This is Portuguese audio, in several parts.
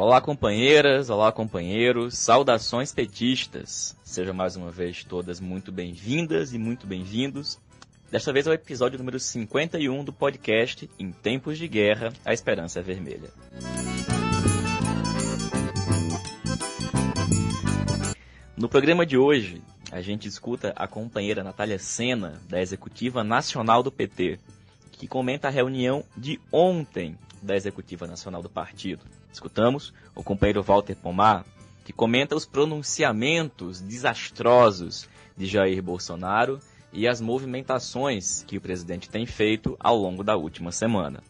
Olá, companheiras, olá, companheiros, saudações petistas. Sejam mais uma vez todas muito bem-vindas e muito bem-vindos. Desta vez é o episódio número 51 do podcast Em Tempos de Guerra, a Esperança é Vermelha. No programa de hoje, a gente escuta a companheira Natália Sena, da Executiva Nacional do PT, que comenta a reunião de ontem da Executiva Nacional do Partido. Escutamos o companheiro Walter Pomar, que comenta os pronunciamentos desastrosos de Jair Bolsonaro e as movimentações que o presidente tem feito ao longo da última semana.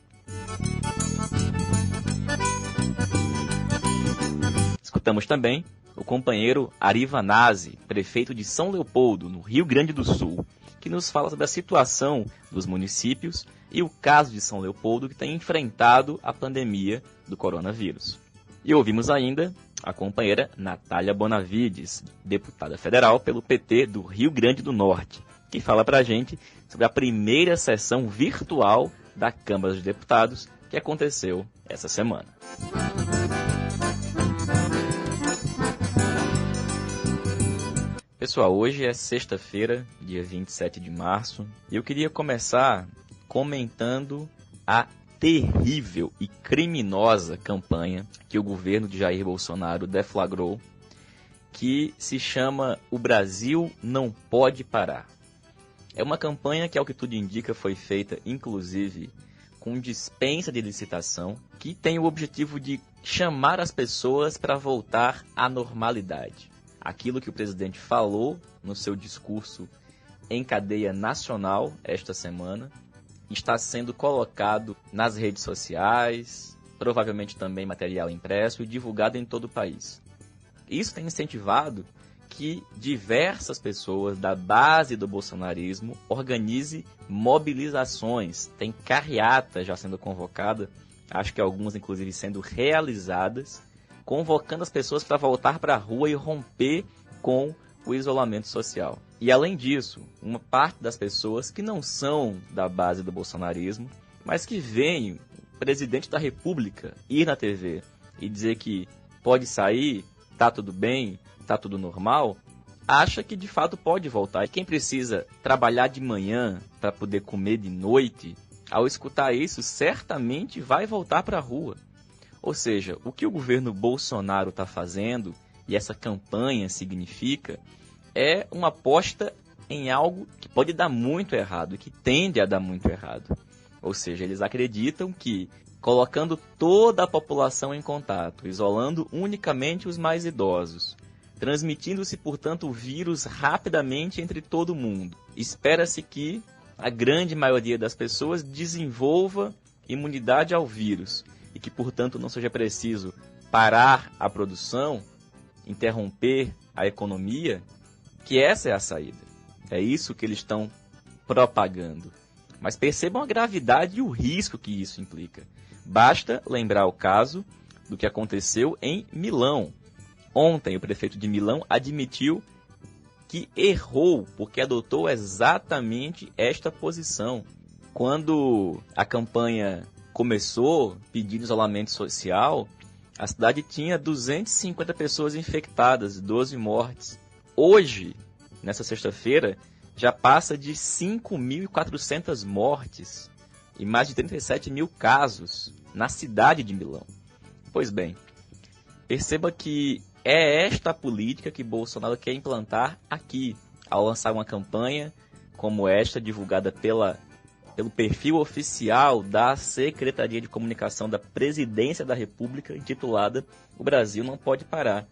Escutamos também o companheiro Ari Vanazzi, prefeito de São Leopoldo, no Rio Grande do Sul, que nos fala sobre a situação dos municípios e o caso de São Leopoldo, que tem enfrentado a pandemia do coronavírus. E ouvimos ainda a companheira Natália Bonavides, deputada federal pelo PT do Rio Grande do Norte, que fala para a gente sobre a primeira sessão virtual da Câmara dos Deputados que aconteceu essa semana. Pessoal, hoje é sexta-feira, dia 27 de março, e eu queria começar comentando a terrível e criminosa campanha que o governo de Jair Bolsonaro deflagrou, que se chama O Brasil Não Pode Parar. É uma campanha que, ao que tudo indica, foi feita, inclusive, com dispensa de licitação, que tem o objetivo de chamar as pessoas para voltar à normalidade. Aquilo que o presidente falou no seu discurso em cadeia nacional esta semana está sendo colocado nas redes sociais, provavelmente também material impresso e divulgado em todo o país. Isso tem incentivado que diversas pessoas da base do bolsonarismo organizem mobilizações. Tem carreata já sendo convocada, acho que algumas inclusive sendo realizadas, convocando as pessoas para voltar para a rua e romper com o isolamento social. E além disso, uma parte das pessoas que não são da base do bolsonarismo, mas que veem o presidente da República ir na TV e dizer que pode sair, tá tudo bem, tá tudo normal, acha que de fato pode voltar. E quem precisa trabalhar de manhã para poder comer de noite, ao escutar isso, certamente vai voltar para a rua. Ou seja, o que o governo Bolsonaro está fazendo, e essa campanha significa, é uma aposta em algo que pode dar muito errado, e que tende a dar muito errado. Ou seja, eles acreditam que, colocando toda a população em contato, isolando unicamente os mais idosos, transmitindo-se, portanto, o vírus rapidamente entre todo mundo, espera-se que a grande maioria das pessoas desenvolva imunidade ao vírus, e que, portanto, não seja preciso parar a produção, interromper a economia, que essa é a saída. É isso que eles estão propagando. Mas percebam a gravidade e o risco que isso implica. Basta lembrar o caso do que aconteceu em Milão. Ontem, o prefeito de Milão admitiu que errou, porque adotou exatamente esta posição. Quando a campanha começou pedindo isolamento social, a cidade tinha 250 pessoas infectadas, 12 mortes. Hoje, nessa sexta-feira, já passa de 5.400 mortes e mais de 37 mil casos na cidade de Milão. Pois bem, perceba que é esta a política que Bolsonaro quer implantar aqui, ao lançar uma campanha como esta, divulgada pelo perfil oficial da Secretaria de Comunicação da Presidência da República, intitulada O Brasil Não Pode Parar.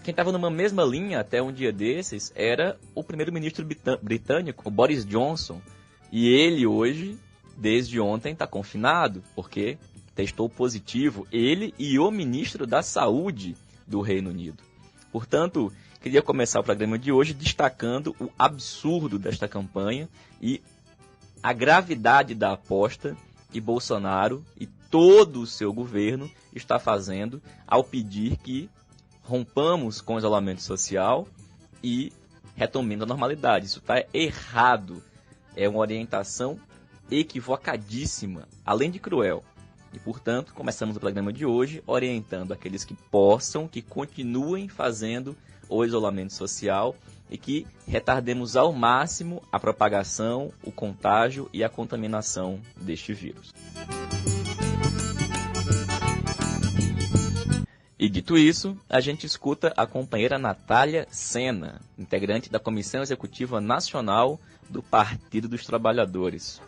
Quem estava numa mesma linha até um dia desses era o primeiro-ministro britânico, o Boris Johnson. E ele hoje, desde ontem, está confinado, porque testou positivo ele e o ministro da Saúde do Reino Unido. Portanto, queria começar o programa de hoje destacando o absurdo desta campanha e a gravidade da aposta que Bolsonaro e todo o seu governo está fazendo ao pedir que rompamos com o isolamento social e retomemos a normalidade. Isso está errado. É uma orientação equivocadíssima, além de cruel. E, portanto, começamos o programa de hoje orientando aqueles que possam, que continuem fazendo o isolamento social e que retardemos ao máximo a propagação, o contágio e a contaminação deste vírus. E dito isso, a gente escuta a companheira Natália Sena, integrante da Comissão Executiva Nacional do Partido dos Trabalhadores.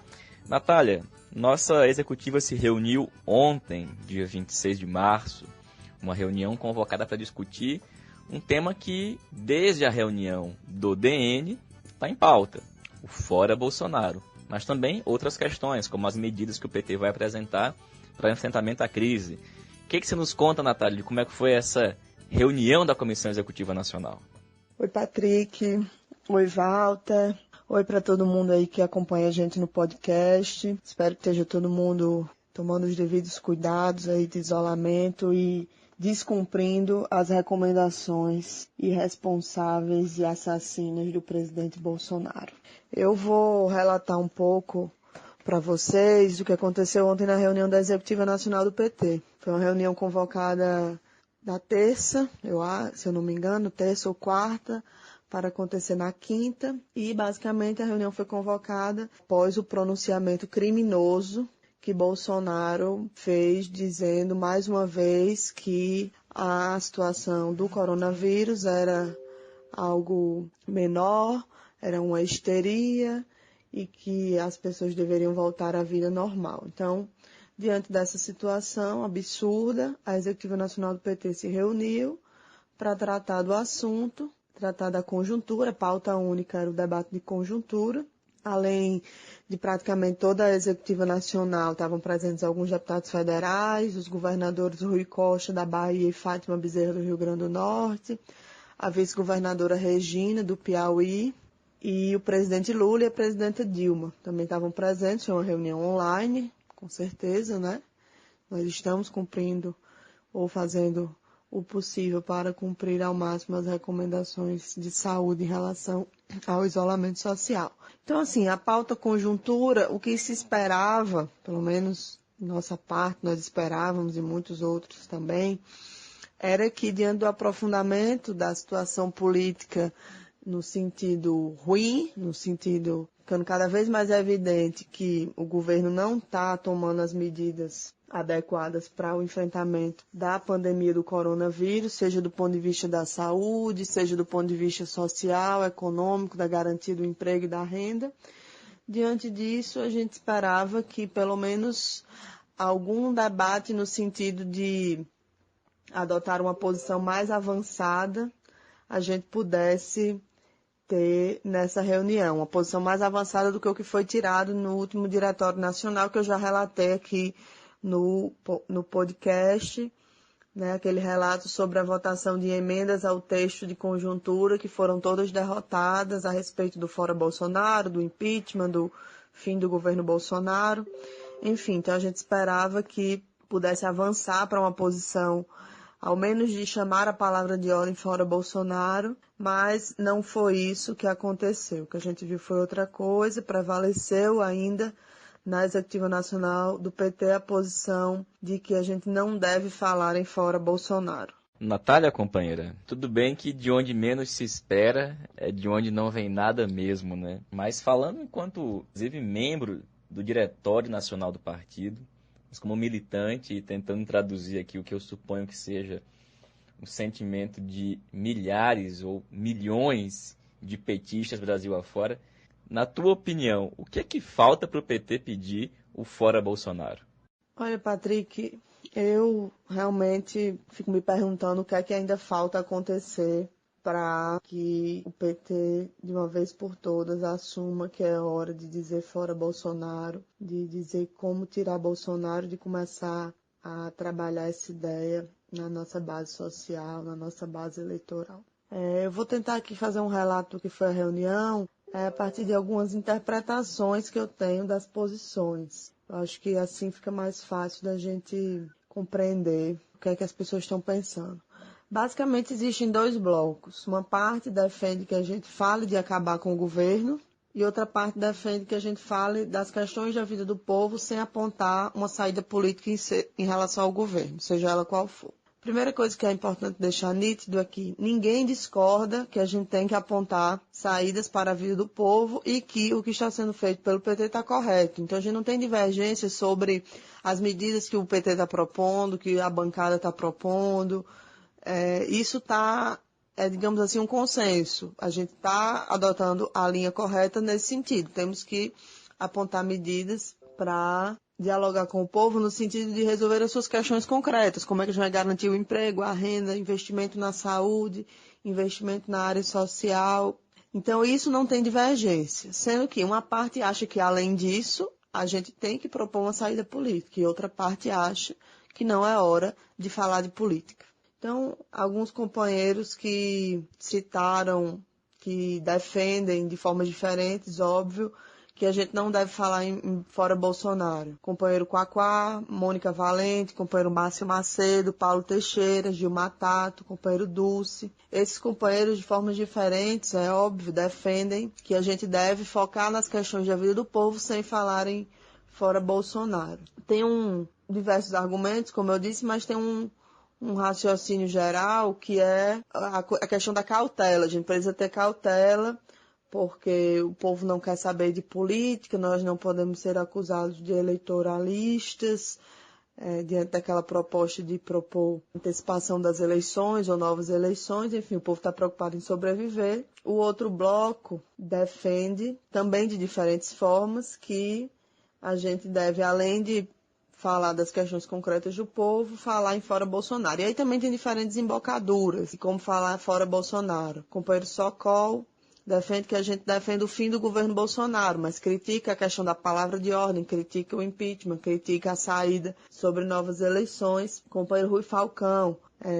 Natália, nossa executiva se reuniu ontem, dia 26 de março, uma reunião convocada para discutir um tema que, desde a reunião do DN, está em pauta, o Fora Bolsonaro, mas também outras questões, como as medidas que o PT vai apresentar para enfrentamento à crise. O que você nos conta, Natália, de como é que foi essa reunião da Comissão Executiva Nacional? Oi, Patrick. Oi, Walter. Oi para todo mundo aí que acompanha a gente no podcast. Espero que esteja todo mundo tomando os devidos cuidados aí de isolamento e descumprindo as recomendações irresponsáveis e assassinas do presidente Bolsonaro. Eu vou relatar um pouco para vocês o que aconteceu ontem na reunião da Executiva Nacional do PT. Foi uma reunião convocada na terça, se eu não me engano, terça ou quarta, para acontecer na quinta. E, basicamente, a reunião foi convocada após o pronunciamento criminoso que Bolsonaro fez, dizendo mais uma vez que a situação do coronavírus era algo menor, era uma histeria, e que as pessoas deveriam voltar à vida normal. Então, diante dessa situação absurda, a Executiva Nacional do PT se reuniu para tratar do assunto, tratar da conjuntura. A pauta única era o debate de conjuntura. Além de praticamente toda a Executiva Nacional, estavam presentes alguns deputados federais, os governadores Rui Costa, da Bahia, e Fátima Bezerra, do Rio Grande do Norte, a vice-governadora Regina, do Piauí, e o presidente Lula e a presidenta Dilma também estavam presentes. Foi uma reunião online, com certeza, né? Nós estamos cumprindo ou fazendo o possível para cumprir ao máximo as recomendações de saúde em relação ao isolamento social. Então, assim, a pauta conjuntura, o que se esperava, pelo menos nossa parte, nós esperávamos e muitos outros também, era que, diante do aprofundamento da situação política no sentido ruim, no sentido ficando cada vez mais evidente que o governo não está tomando as medidas adequadas para o enfrentamento da pandemia do coronavírus, seja do ponto de vista da saúde, seja do ponto de vista social, econômico, da garantia do emprego e da renda. Diante disso, a gente esperava que pelo menos algum debate no sentido de adotar uma posição mais avançada, a gente pudesse ter nessa reunião, uma posição mais avançada do que o que foi tirado no último Diretório Nacional, que eu já relatei aqui no podcast, né, aquele relato sobre a votação de emendas ao texto de conjuntura, que foram todas derrotadas a respeito do Fora Bolsonaro, do impeachment, do fim do governo Bolsonaro. Enfim, então a gente esperava que pudesse avançar para uma posição ao menos de chamar a palavra de ordem fora Bolsonaro, mas não foi isso que aconteceu. O que a gente viu foi outra coisa, prevaleceu ainda na Executiva Nacional do PT a posição de que a gente não deve falar em fora Bolsonaro. Natália, companheira, tudo bem que de onde menos se espera é de onde não vem nada mesmo, né? Mas falando enquanto, inclusive, membro do Diretório Nacional do Partido, mas como militante e tentando traduzir aqui o que eu suponho que seja o sentimento de milhares ou milhões de petistas Brasil afora, na tua opinião, o que é que falta para o PT pedir o fora Bolsonaro? Olha, Patrick, eu realmente fico me perguntando o que é que ainda falta acontecer para que o PT, de uma vez por todas, assuma que é hora de dizer fora Bolsonaro, de dizer como tirar Bolsonaro, de começar a trabalhar essa ideia na nossa base social, na nossa base eleitoral. Eu vou tentar aqui fazer um relato do que foi a reunião, a partir de algumas interpretações que eu tenho das posições. Eu acho que assim fica mais fácil da gente compreender o que é que as pessoas estão pensando. Basicamente, existem dois blocos. Uma parte defende que a gente fale de acabar com o governo, e outra parte defende que a gente fale das questões da vida do povo sem apontar uma saída política em relação ao governo, seja ela qual for. Primeira coisa que é importante deixar nítido é que ninguém discorda que a gente tem que apontar saídas para a vida do povo e que o que está sendo feito pelo PT está correto. Então a gente não tem divergência sobre as medidas que o PT está propondo, que a bancada está propondo. Isso está, digamos assim, um consenso. A gente está adotando a linha correta nesse sentido. Temos que apontar medidas para dialogar com o povo no sentido de resolver as suas questões concretas, como é que a gente vai garantir o emprego, a renda, investimento na saúde, investimento na área social. Então, isso não tem divergência, sendo que uma parte acha que, além disso, a gente tem que propor uma saída política e outra parte acha que não é hora de falar de política. Então, alguns companheiros que citaram, que defendem de formas diferentes, óbvio, que a gente não deve falar em fora Bolsonaro. Companheiro Quaquá, Mônica Valente, companheiro Márcio Macedo, Paulo Teixeira, Gilmar Tato, companheiro Dulce. Esses companheiros, de formas diferentes, é óbvio, defendem que a gente deve focar nas questões da vida do povo sem falar em fora Bolsonaro. Tem diversos argumentos, como eu disse, mas tem um raciocínio geral que é a questão da cautela. A gente precisa ter cautela, porque o povo não quer saber de política, nós não podemos ser acusados de eleitoralistas, diante daquela proposta de propor antecipação das eleições ou novas eleições, enfim, o povo está preocupado em sobreviver. O outro bloco defende, também de diferentes formas, que a gente deve, além de falar das questões concretas do povo, falar em fora Bolsonaro. E aí também tem diferentes embocaduras, como falar fora Bolsonaro. Companheiro Socol defende que a gente defenda o fim do governo Bolsonaro, mas critica a questão da palavra de ordem, critica o impeachment, critica a saída sobre novas eleições. O companheiro Rui Falcão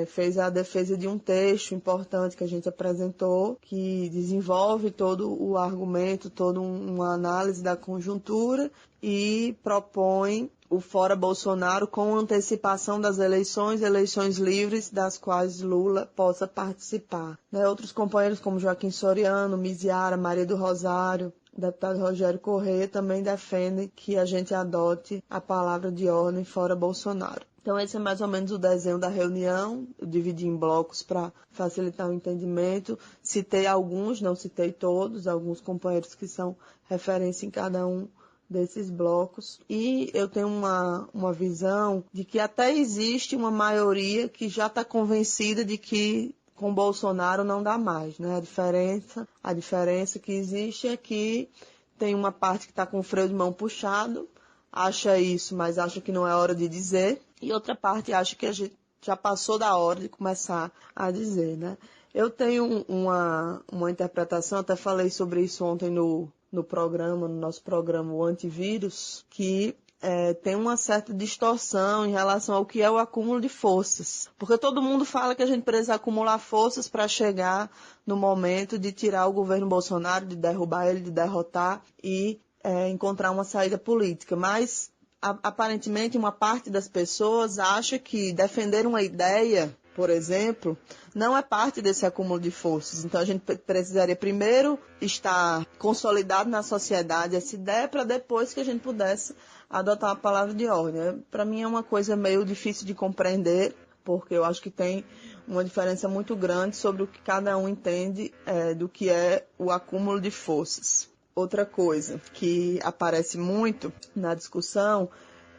fez a defesa de um texto importante que a gente apresentou, que desenvolve todo o argumento, toda uma análise da conjuntura e propõe o fora Bolsonaro com antecipação das eleições livres das quais Lula possa participar. Outros companheiros como Joaquim Soriano, Miziara, Maria do Rosário, o deputado Rogério Corrêa também defendem que a gente adote a palavra de ordem fora Bolsonaro. Então esse é mais ou menos o desenho da reunião, eu dividi em blocos para facilitar o entendimento. Citei alguns, não citei todos, alguns companheiros que são referência em cada um desses blocos, e eu tenho uma visão de que até existe uma maioria que já está convencida de que com Bolsonaro não dá mais, né? A diferença que existe é que tem uma parte que está com o freio de mão puxado, acha isso, mas acha que não é hora de dizer, e outra parte acha que a gente já passou da hora de começar a dizer, né? Eu tenho uma interpretação, até falei sobre isso ontem no nosso programa, o Antivírus, que tem uma certa distorção em relação ao que é o acúmulo de forças. Porque todo mundo fala que a gente precisa acumular forças para chegar no momento de tirar o governo Bolsonaro, de derrubar ele, de derrotar e encontrar uma saída política. Mas, aparentemente, uma parte das pessoas acha que defender uma ideia, por exemplo, não é parte desse acúmulo de forças. Então, a gente precisaria primeiro estar consolidado na sociedade essa ideia para depois que a gente pudesse adotar a palavra de ordem. Para mim é uma coisa meio difícil de compreender, porque eu acho que tem uma diferença muito grande sobre o que cada um entende do que é o acúmulo de forças. Outra coisa que aparece muito na discussão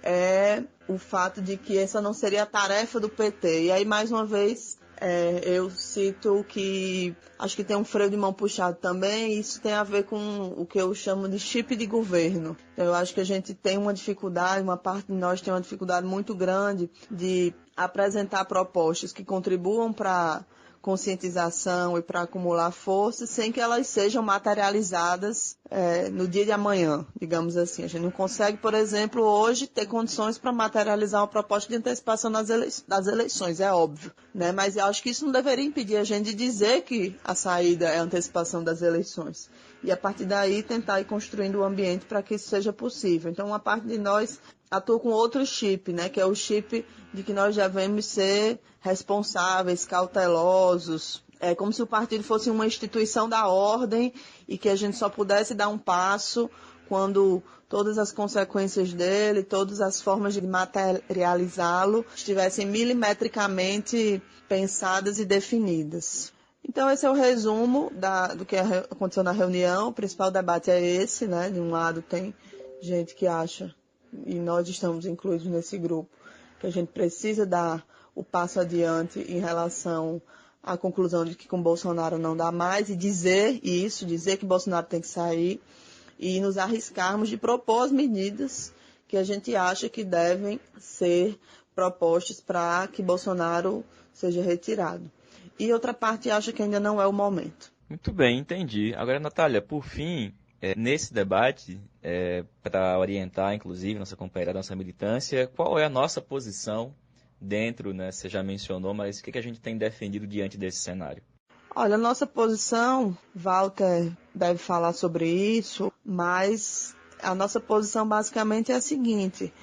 é o fato de que essa não seria a tarefa do PT. E aí, mais uma vez, eu cito que acho que tem um freio de mão puxado também, e isso tem a ver com o que eu chamo de chip de governo. Então, eu acho que a gente tem uma dificuldade, uma parte de nós tem uma dificuldade muito grande de apresentar propostas que contribuam para conscientização e para acumular forças sem que elas sejam materializadas no dia de amanhã, digamos assim. A gente não consegue, por exemplo, hoje ter condições para materializar uma proposta de antecipação das eleições, é óbvio, né? Mas eu acho que isso não deveria impedir a gente de dizer que a saída é a antecipação das eleições. E a partir daí tentar ir construindo o ambiente para que isso seja possível. Então uma parte de nós atua com outro chip, né? Que é o chip de que nós devemos ser responsáveis, cautelosos, É como se o partido fosse uma instituição da ordem e que a gente só pudesse dar um passo quando todas as consequências dele, todas as formas de materializá-lo estivessem milimetricamente pensadas e definidas. Então, esse é o resumo do que aconteceu na reunião. O principal debate é esse, né? De um lado tem gente que acha, e nós estamos incluídos nesse grupo, que a gente precisa dar o passo adiante em relação à conclusão de que com Bolsonaro não dá mais e dizer que Bolsonaro tem que sair e nos arriscarmos de propor as medidas que a gente acha que devem ser propostas para que Bolsonaro seja retirado. E outra parte acha que ainda não é o momento. Muito bem, entendi. Agora, Natália, por fim, nesse debate, para orientar, inclusive, nossa companheira, nossa militância, qual é a nossa posição dentro, né? Você já mencionou, mas o que a gente tem defendido diante desse cenário? Olha, a nossa posição, Walter deve falar sobre isso, mas a nossa posição basicamente é a seguinte: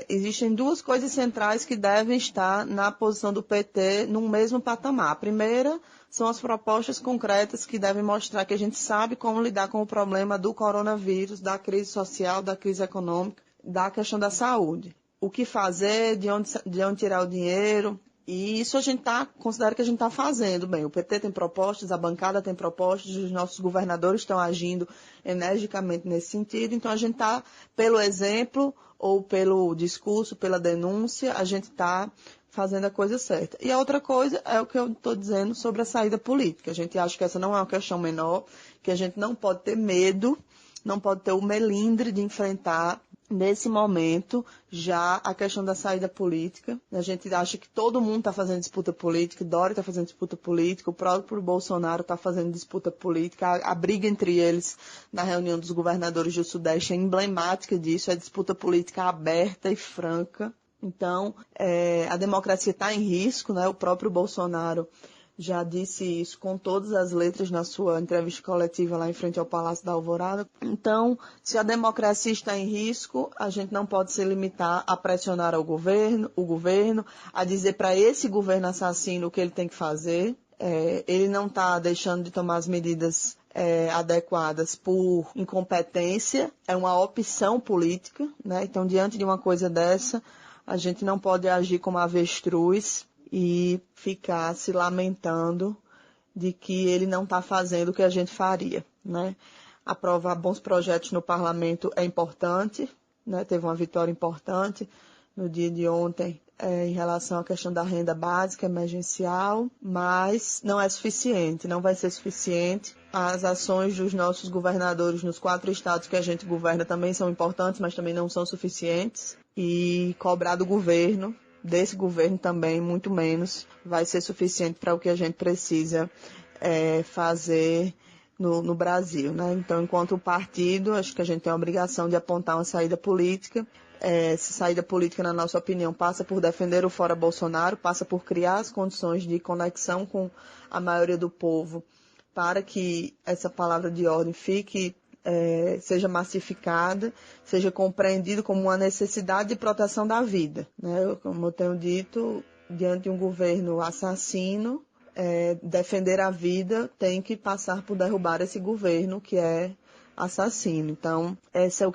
existem duas coisas centrais que devem estar na posição do PT no mesmo patamar. A primeira são as propostas concretas que devem mostrar que a gente sabe como lidar com o problema do coronavírus, da crise social, da crise econômica, da questão da saúde. O que fazer, de onde tirar o dinheiro. E isso a gente considera que a gente está fazendo bem. O PT tem propostas, a bancada tem propostas, os nossos governadores estão agindo energicamente nesse sentido. Então a gente está, pelo exemplo ou pelo discurso, pela denúncia, a gente está fazendo a coisa certa. E a outra coisa é o que eu estou dizendo sobre a saída política. A gente acha que essa não é uma questão menor, que a gente não pode ter medo, não pode ter o melindre de enfrentar nesse momento, já a questão da saída política. A gente acha que todo mundo está fazendo disputa política, Dória está fazendo disputa política, o próprio Bolsonaro está fazendo disputa política. A briga entre eles na reunião dos governadores do Sudeste é emblemática disso, é disputa política aberta e franca. Então, a democracia está em risco, né? O próprio Bolsonaro já disse isso com todas as letras na sua entrevista coletiva lá em frente ao Palácio da Alvorada. Então, se a democracia está em risco, a gente não pode se limitar a pressionar o governo, a dizer para esse governo assassino o que ele tem que fazer. Ele não está deixando de tomar as medidas adequadas por incompetência, é uma opção política, né? Então, diante de uma coisa dessa, a gente não pode agir como avestruz e ficar se lamentando de que ele não está fazendo o que a gente faria, né? Aprovar bons projetos no parlamento é importante, né? Teve uma vitória importante no dia de ontem em relação à questão da renda básica emergencial, mas não é suficiente, não vai ser suficiente. As ações dos nossos governadores nos 4 estados que a gente governa também são importantes, mas também não são suficientes. E cobrar do governo, desse governo também, muito menos, vai ser suficiente para o que a gente precisa fazer no Brasil, né? Então, enquanto partido, acho que a gente tem a obrigação de apontar uma saída política. Essa saída política, na nossa opinião, passa por defender o fora Bolsonaro, passa por criar as condições de conexão com a maioria do povo para que essa palavra de ordem seja massificada, seja compreendido como uma necessidade de proteção da vida, né? Como eu tenho dito, diante de um governo assassino, defender a vida tem que passar por derrubar esse governo que é assassino. Então,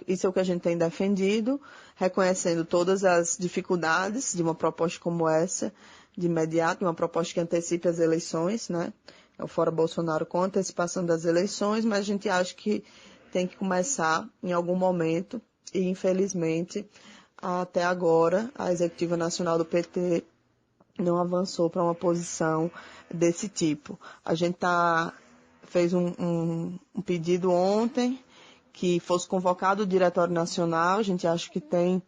isso é o que a gente tem defendido, reconhecendo todas as dificuldades de uma proposta como essa, de imediato, de uma proposta que antecipe as eleições, né? É o Fora Bolsonaro com a antecipação das eleições, mas a gente acha que tem que começar em algum momento e, infelizmente, até agora, a Executiva Nacional do PT não avançou para uma posição desse tipo. A gente fez um pedido ontem que fosse convocado o Diretório Nacional. A gente acha que tem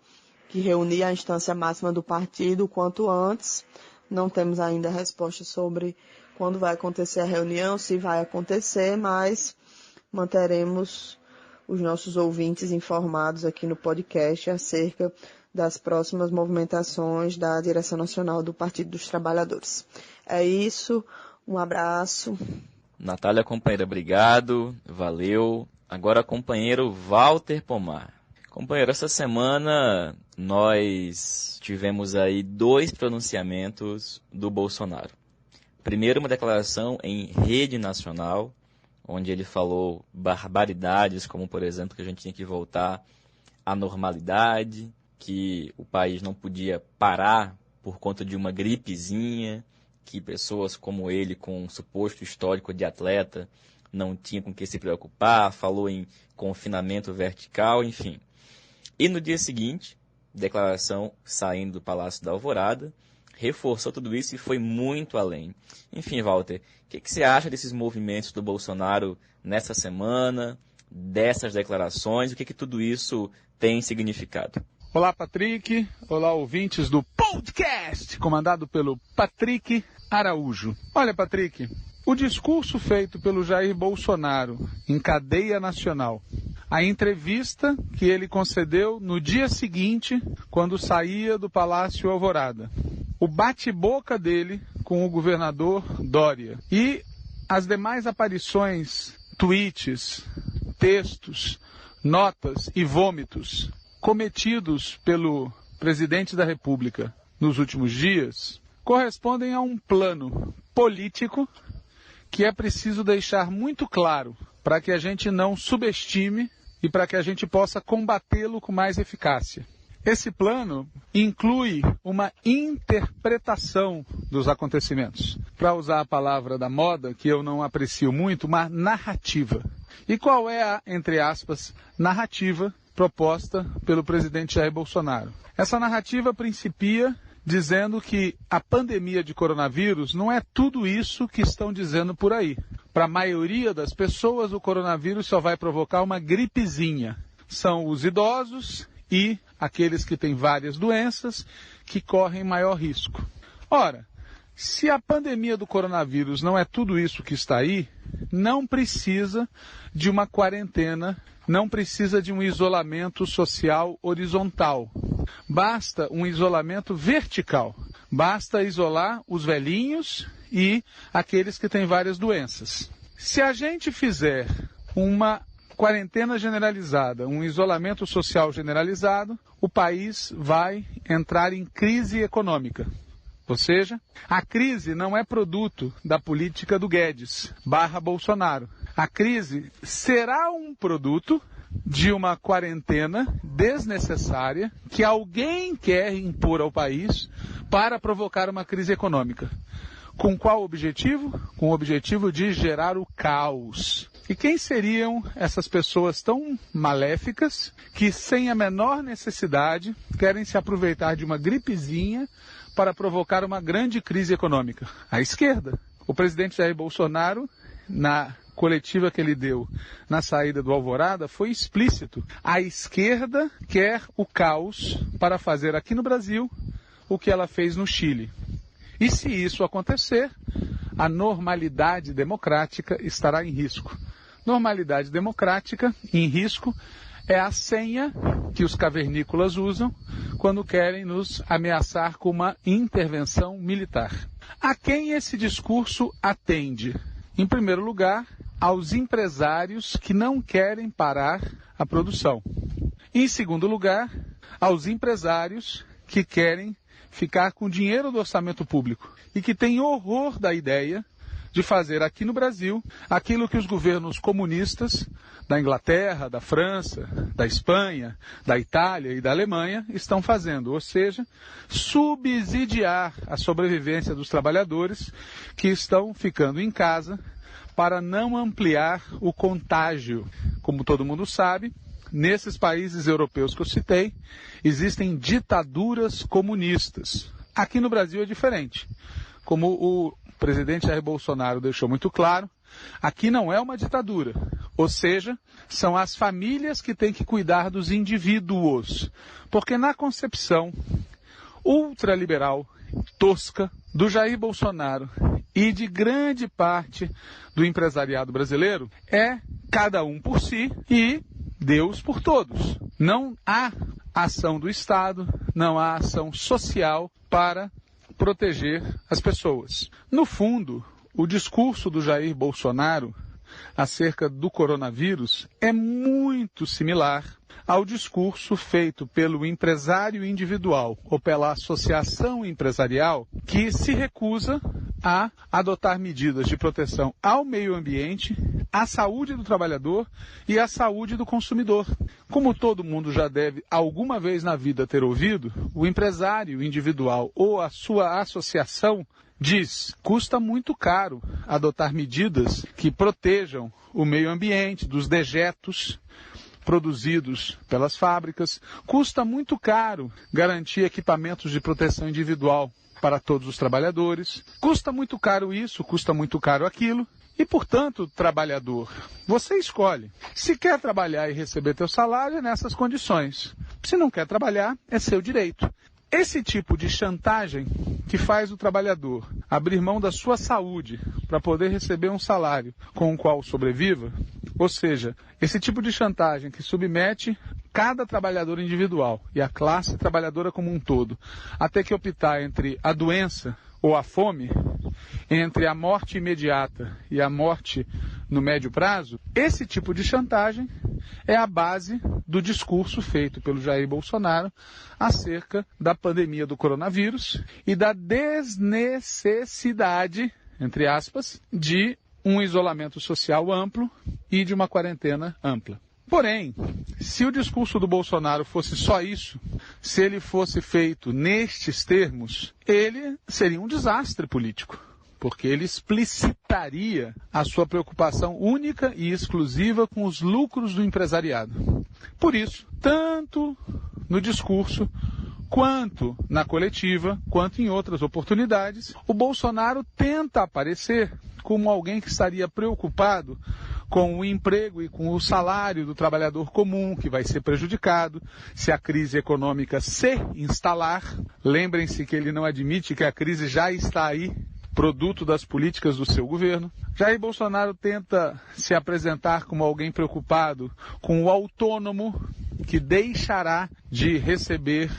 que reunir a instância máxima do partido o quanto antes. Não temos ainda resposta sobre quando vai acontecer a reunião, se vai acontecer, mas manteremos os nossos ouvintes informados aqui no podcast acerca das próximas movimentações da direção nacional do Partido dos Trabalhadores. É isso, um abraço. Natália, companheira, obrigado, valeu. Agora, companheiro Walter Pomar. Companheiro, essa semana nós tivemos aí 2 pronunciamentos do Bolsonaro. Primeiro, uma declaração em rede nacional, onde ele falou barbaridades, como, por exemplo, que a gente tinha que voltar à normalidade, que o país não podia parar por conta de uma gripezinha, que pessoas como ele, com um suposto histórico de atleta, não tinham com que se preocupar, falou em confinamento vertical, enfim. E no dia seguinte, declaração saindo do Palácio da Alvorada, reforçou tudo isso e foi muito além. Enfim, Walter, o que você acha desses movimentos do Bolsonaro nessa semana, dessas declarações, o que tudo isso tem significado? Olá, Patrick. Olá, ouvintes do podcast, comandado pelo Patrick Araújo. Olha, Patrick, o discurso feito pelo Jair Bolsonaro em cadeia nacional, a entrevista que ele concedeu no dia seguinte, quando saía do Palácio Alvorada, o bate-boca dele com o governador Dória e as demais aparições, tweets, textos, notas e vômitos cometidos pelo presidente da República nos últimos dias, correspondem a um plano político que é preciso deixar muito claro para que a gente não subestime e para que a gente possa combatê-lo com mais eficácia. Esse plano inclui uma interpretação dos acontecimentos. Para usar a palavra da moda, que eu não aprecio muito, uma narrativa. E qual é a, entre aspas, narrativa proposta pelo presidente Jair Bolsonaro? Essa narrativa principia dizendo que a pandemia de coronavírus não é tudo isso que estão dizendo por aí. Para a maioria das pessoas, o coronavírus só vai provocar uma gripezinha. São os idosos e aqueles que têm várias doenças que correm maior risco. Ora, se a pandemia do coronavírus não é tudo isso que está aí, não precisa de uma quarentena, não precisa de um isolamento social horizontal. Basta um isolamento vertical. Basta isolar os velhinhos e aqueles que têm várias doenças. Se a gente fizer uma quarentena generalizada, um isolamento social generalizado, o país vai entrar em crise econômica. Ou seja, a crise não é produto da política do Guedes / Bolsonaro. A crise será um produto de uma quarentena desnecessária que alguém quer impor ao país para provocar uma crise econômica. Com qual objetivo? Com o objetivo de gerar o caos. E quem seriam essas pessoas tão maléficas que, sem a menor necessidade, querem se aproveitar de uma gripezinha para provocar uma grande crise econômica? A esquerda. O presidente Jair Bolsonaro, na coletiva que ele deu na saída do Alvorada, foi explícito. A esquerda quer o caos para fazer aqui no Brasil o que ela fez no Chile. E se isso acontecer, a normalidade democrática estará em risco. Normalidade democrática em risco é a senha que os cavernícolas usam quando querem nos ameaçar com uma intervenção militar. A quem esse discurso atende? Em primeiro lugar, aos empresários que não querem parar a produção. Em segundo lugar, aos empresários que querem ficar com o dinheiro do orçamento público e que têm horror da ideia de fazer aqui no Brasil aquilo que os governos comunistas da Inglaterra, da França, da Espanha, da Itália e da Alemanha estão fazendo, ou seja, subsidiar a sobrevivência dos trabalhadores que estão ficando em casa para não ampliar o contágio. Como todo mundo sabe, nesses países europeus que eu citei, existem ditaduras comunistas. Aqui no Brasil é diferente. Como o presidente Jair Bolsonaro deixou muito claro, aqui não é uma ditadura. Ou seja, são as famílias que têm que cuidar dos indivíduos. Porque na concepção ultraliberal, tosca, do Jair Bolsonaro e de grande parte do empresariado brasileiro, é cada um por si e Deus por todos. Não há ação do Estado, não há ação social para proteger as pessoas. No fundo, o discurso do Jair Bolsonaro acerca do coronavírus é muito similar ao discurso feito pelo empresário individual ou pela associação empresarial que se recusa a adotar medidas de proteção ao meio ambiente, à saúde do trabalhador e à saúde do consumidor. Como todo mundo já deve alguma vez na vida ter ouvido, o empresário individual ou a sua associação diz: custa muito caro adotar medidas que protejam o meio ambiente dos dejetos produzidos pelas fábricas, custa muito caro garantir equipamentos de proteção individual para todos os trabalhadores, custa muito caro isso, custa muito caro aquilo, e, portanto, trabalhador, você escolhe. Se quer trabalhar e receber teu salário, é nessas condições. Se não quer trabalhar, é seu direito. Esse tipo de chantagem que faz o trabalhador abrir mão da sua saúde para poder receber um salário com o qual sobreviva, ou seja, esse tipo de chantagem que submete cada trabalhador individual e a classe trabalhadora como um todo a ter que optar entre a doença ou a fome, entre a morte imediata e a morte no médio prazo, esse tipo de chantagem é a base do discurso feito pelo Jair Bolsonaro acerca da pandemia do coronavírus e da desnecessidade, entre aspas, de um isolamento social amplo e de uma quarentena ampla. Porém, se o discurso do Bolsonaro fosse só isso, se ele fosse feito nestes termos, ele seria um desastre político, porque ele explicitaria a sua preocupação única e exclusiva com os lucros do empresariado. Por isso, tanto no discurso, quanto na coletiva, quanto em outras oportunidades, o Bolsonaro tenta aparecer como alguém que estaria preocupado com o emprego e com o salário do trabalhador comum, que vai ser prejudicado se a crise econômica se instalar. Lembrem-se que ele não admite que a crise já está aí, produto das políticas do seu governo. Jair Bolsonaro tenta se apresentar como alguém preocupado com o autônomo que deixará de receber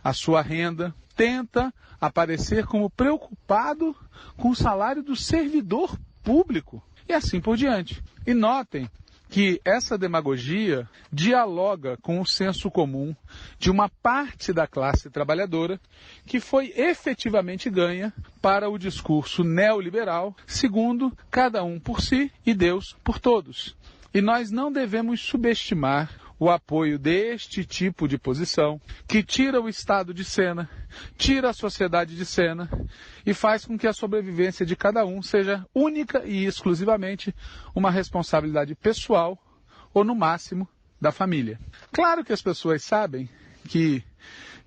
a sua renda. Tenta aparecer como preocupado com o salário do servidor público e assim por diante. E notem que essa demagogia dialoga com o senso comum de uma parte da classe trabalhadora que foi efetivamente ganha para o discurso neoliberal, segundo cada um por si e Deus por todos. E nós não devemos subestimar o apoio deste tipo de posição, que tira o Estado de cena, tira a sociedade de cena e faz com que a sobrevivência de cada um seja única e exclusivamente uma responsabilidade pessoal ou, no máximo, da família. Claro que as pessoas sabem que,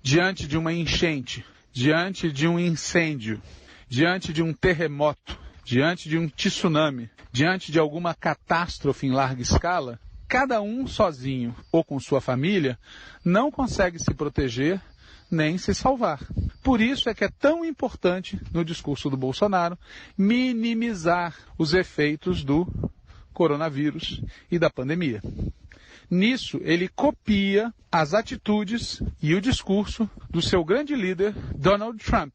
diante de uma enchente, diante de um incêndio, diante de um terremoto, diante de um tsunami, diante de alguma catástrofe em larga escala, cada um sozinho ou com sua família não consegue se proteger nem se salvar. Por isso é que é tão importante, no discurso do Bolsonaro, minimizar os efeitos do coronavírus e da pandemia. Nisso, ele copia as atitudes e o discurso do seu grande líder, Donald Trump,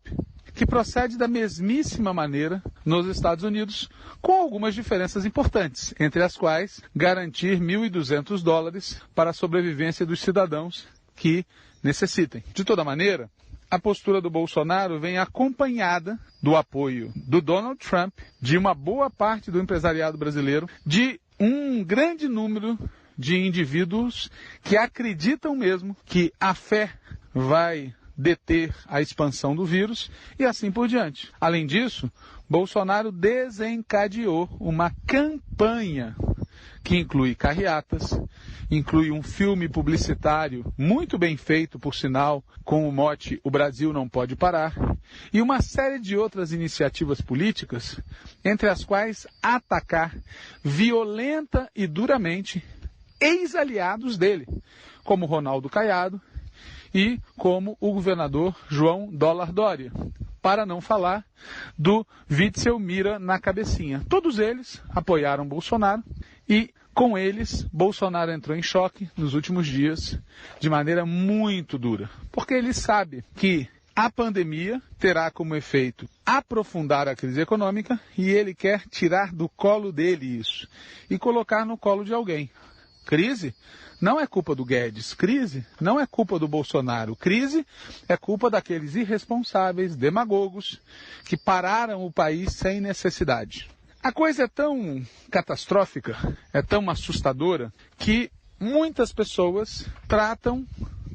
que procede da mesmíssima maneira nos Estados Unidos, com algumas diferenças importantes, entre as quais garantir $1.200 para a sobrevivência dos cidadãos que necessitem. De toda maneira, a postura do Bolsonaro vem acompanhada do apoio do Donald Trump, de uma boa parte do empresariado brasileiro, de um grande número de indivíduos que acreditam mesmo que a fé vai deter a expansão do vírus e assim por diante. Além disso, Bolsonaro desencadeou uma campanha que inclui carreatas, inclui um filme publicitário muito bem feito, por sinal, com o mote "O Brasil não pode parar", e uma série de outras iniciativas políticas, entre as quais atacar violenta e duramente ex-aliados dele, como Ronaldo Caiado e como o governador João Dólar Dória, para não falar do Witzel Mira na cabecinha. Todos eles apoiaram Bolsonaro e, com eles, Bolsonaro entrou em choque nos últimos dias de maneira muito dura, porque ele sabe que a pandemia terá como efeito aprofundar a crise econômica e ele quer tirar do colo dele isso e colocar no colo de alguém. Crise não é culpa do Guedes, crise não é culpa do Bolsonaro, crise é culpa daqueles irresponsáveis, demagogos, que pararam o país sem necessidade. A coisa é tão catastrófica, é tão assustadora, que muitas pessoas tratam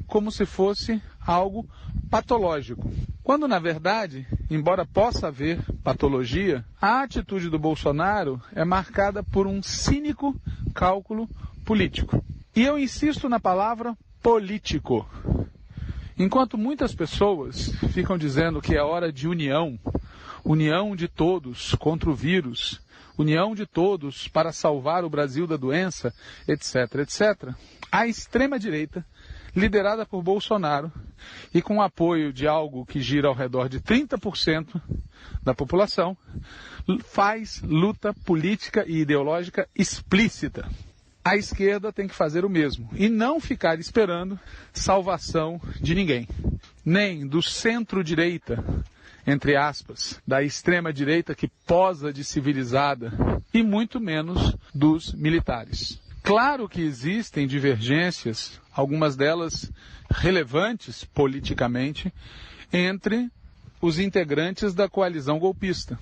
como se fosse algo patológico. Quando, na verdade, embora possa haver patologia, a atitude do Bolsonaro é marcada por um cínico cálculo político. E eu insisto na palavra político. Enquanto muitas pessoas ficam dizendo que é hora de união de todos contra o vírus, união de todos para salvar o Brasil da doença, etc., etc., a extrema-direita, liderada por Bolsonaro e com o apoio de algo que gira ao redor de 30% da população, faz luta política e ideológica explícita. A esquerda tem que fazer o mesmo e não ficar esperando salvação de ninguém, nem do centro-direita, entre aspas, da extrema-direita que posa de civilizada, e muito menos dos militares. Claro que existem divergências, algumas delas relevantes politicamente, entre os integrantes da coalizão golpista.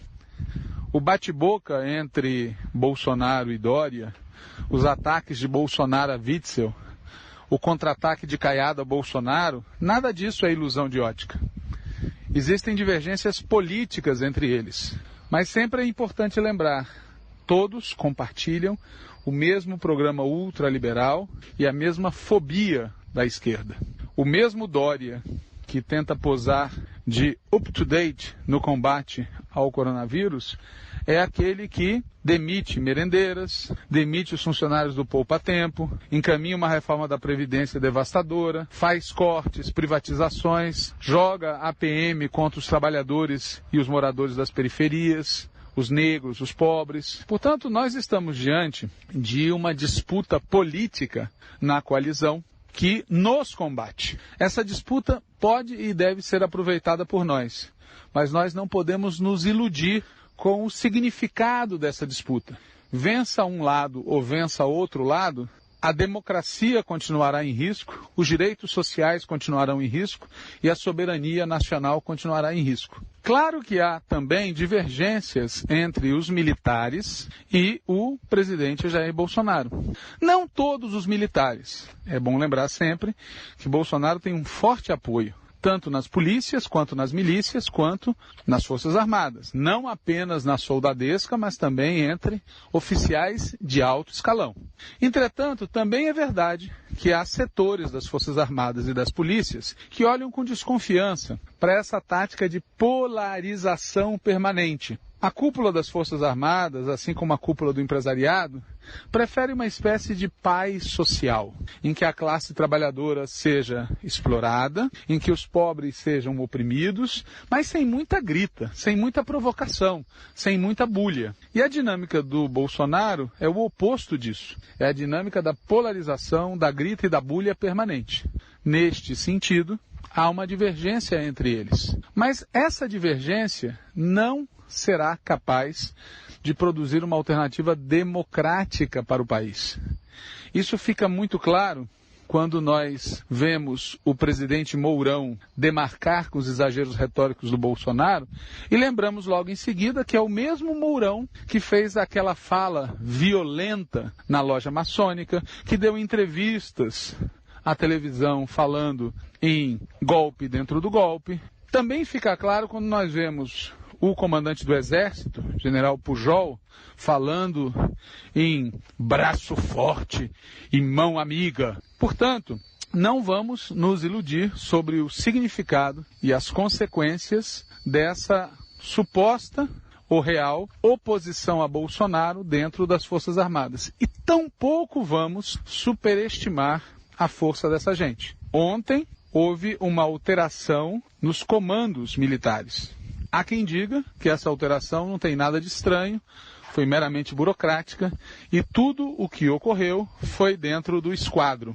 O bate-boca entre Bolsonaro e Dória, os ataques de Bolsonaro a Witzel, o contra-ataque de Caiado a Bolsonaro, nada disso é ilusão de ótica. Existem divergências políticas entre eles, mas sempre é importante lembrar, todos compartilham o mesmo programa ultraliberal e a mesma fobia da esquerda. O mesmo Dória, que tenta posar de up-to-date no combate ao coronavírus, é aquele que demite merendeiras, demite os funcionários do poupa-tempo, encaminha uma reforma da Previdência devastadora, faz cortes, privatizações, joga a PM contra os trabalhadores e os moradores das periferias, os negros, os pobres. Portanto, nós estamos diante de uma disputa política na coalizão que nos combate. Essa disputa pode e deve ser aproveitada por nós, mas nós não podemos nos iludir com o significado dessa disputa. Vença um lado ou vença outro lado, a democracia continuará em risco, os direitos sociais continuarão em risco e a soberania nacional continuará em risco. Claro que há também divergências entre os militares e o presidente Jair Bolsonaro. Não todos os militares. É bom lembrar sempre que Bolsonaro tem um forte apoio, tanto nas polícias, quanto nas milícias, quanto nas Forças Armadas. Não apenas na soldadesca, mas também entre oficiais de alto escalão. Entretanto, também é verdade que há setores das Forças Armadas e das polícias que olham com desconfiança para essa tática de polarização permanente. A cúpula das Forças Armadas, assim como a cúpula do empresariado, prefere uma espécie de paz social, em que a classe trabalhadora seja explorada, em que os pobres sejam oprimidos, mas sem muita grita, sem muita provocação, sem muita bulha. E a dinâmica do Bolsonaro é o oposto disso. É a dinâmica da polarização, da grita e da bulha permanente. Neste sentido, há uma divergência entre eles. Mas essa divergência não será capaz de produzir uma alternativa democrática para o país. Isso fica muito claro quando nós vemos o presidente Mourão demarcar com os exageros retóricos do Bolsonaro e lembramos logo em seguida que é o mesmo Mourão que fez aquela fala violenta na loja maçônica, que deu entrevistas à televisão falando em golpe dentro do golpe. Também fica claro quando nós vemos o comandante do Exército, general Pujol, falando em braço forte e mão amiga. Portanto, não vamos nos iludir sobre o significado e as consequências dessa suposta ou real oposição a Bolsonaro dentro das Forças Armadas. E tampouco vamos superestimar a força dessa gente. Ontem houve uma alteração nos comandos militares. Há quem diga que essa alteração não tem nada de estranho, foi meramente burocrática e tudo o que ocorreu foi dentro do esquadro.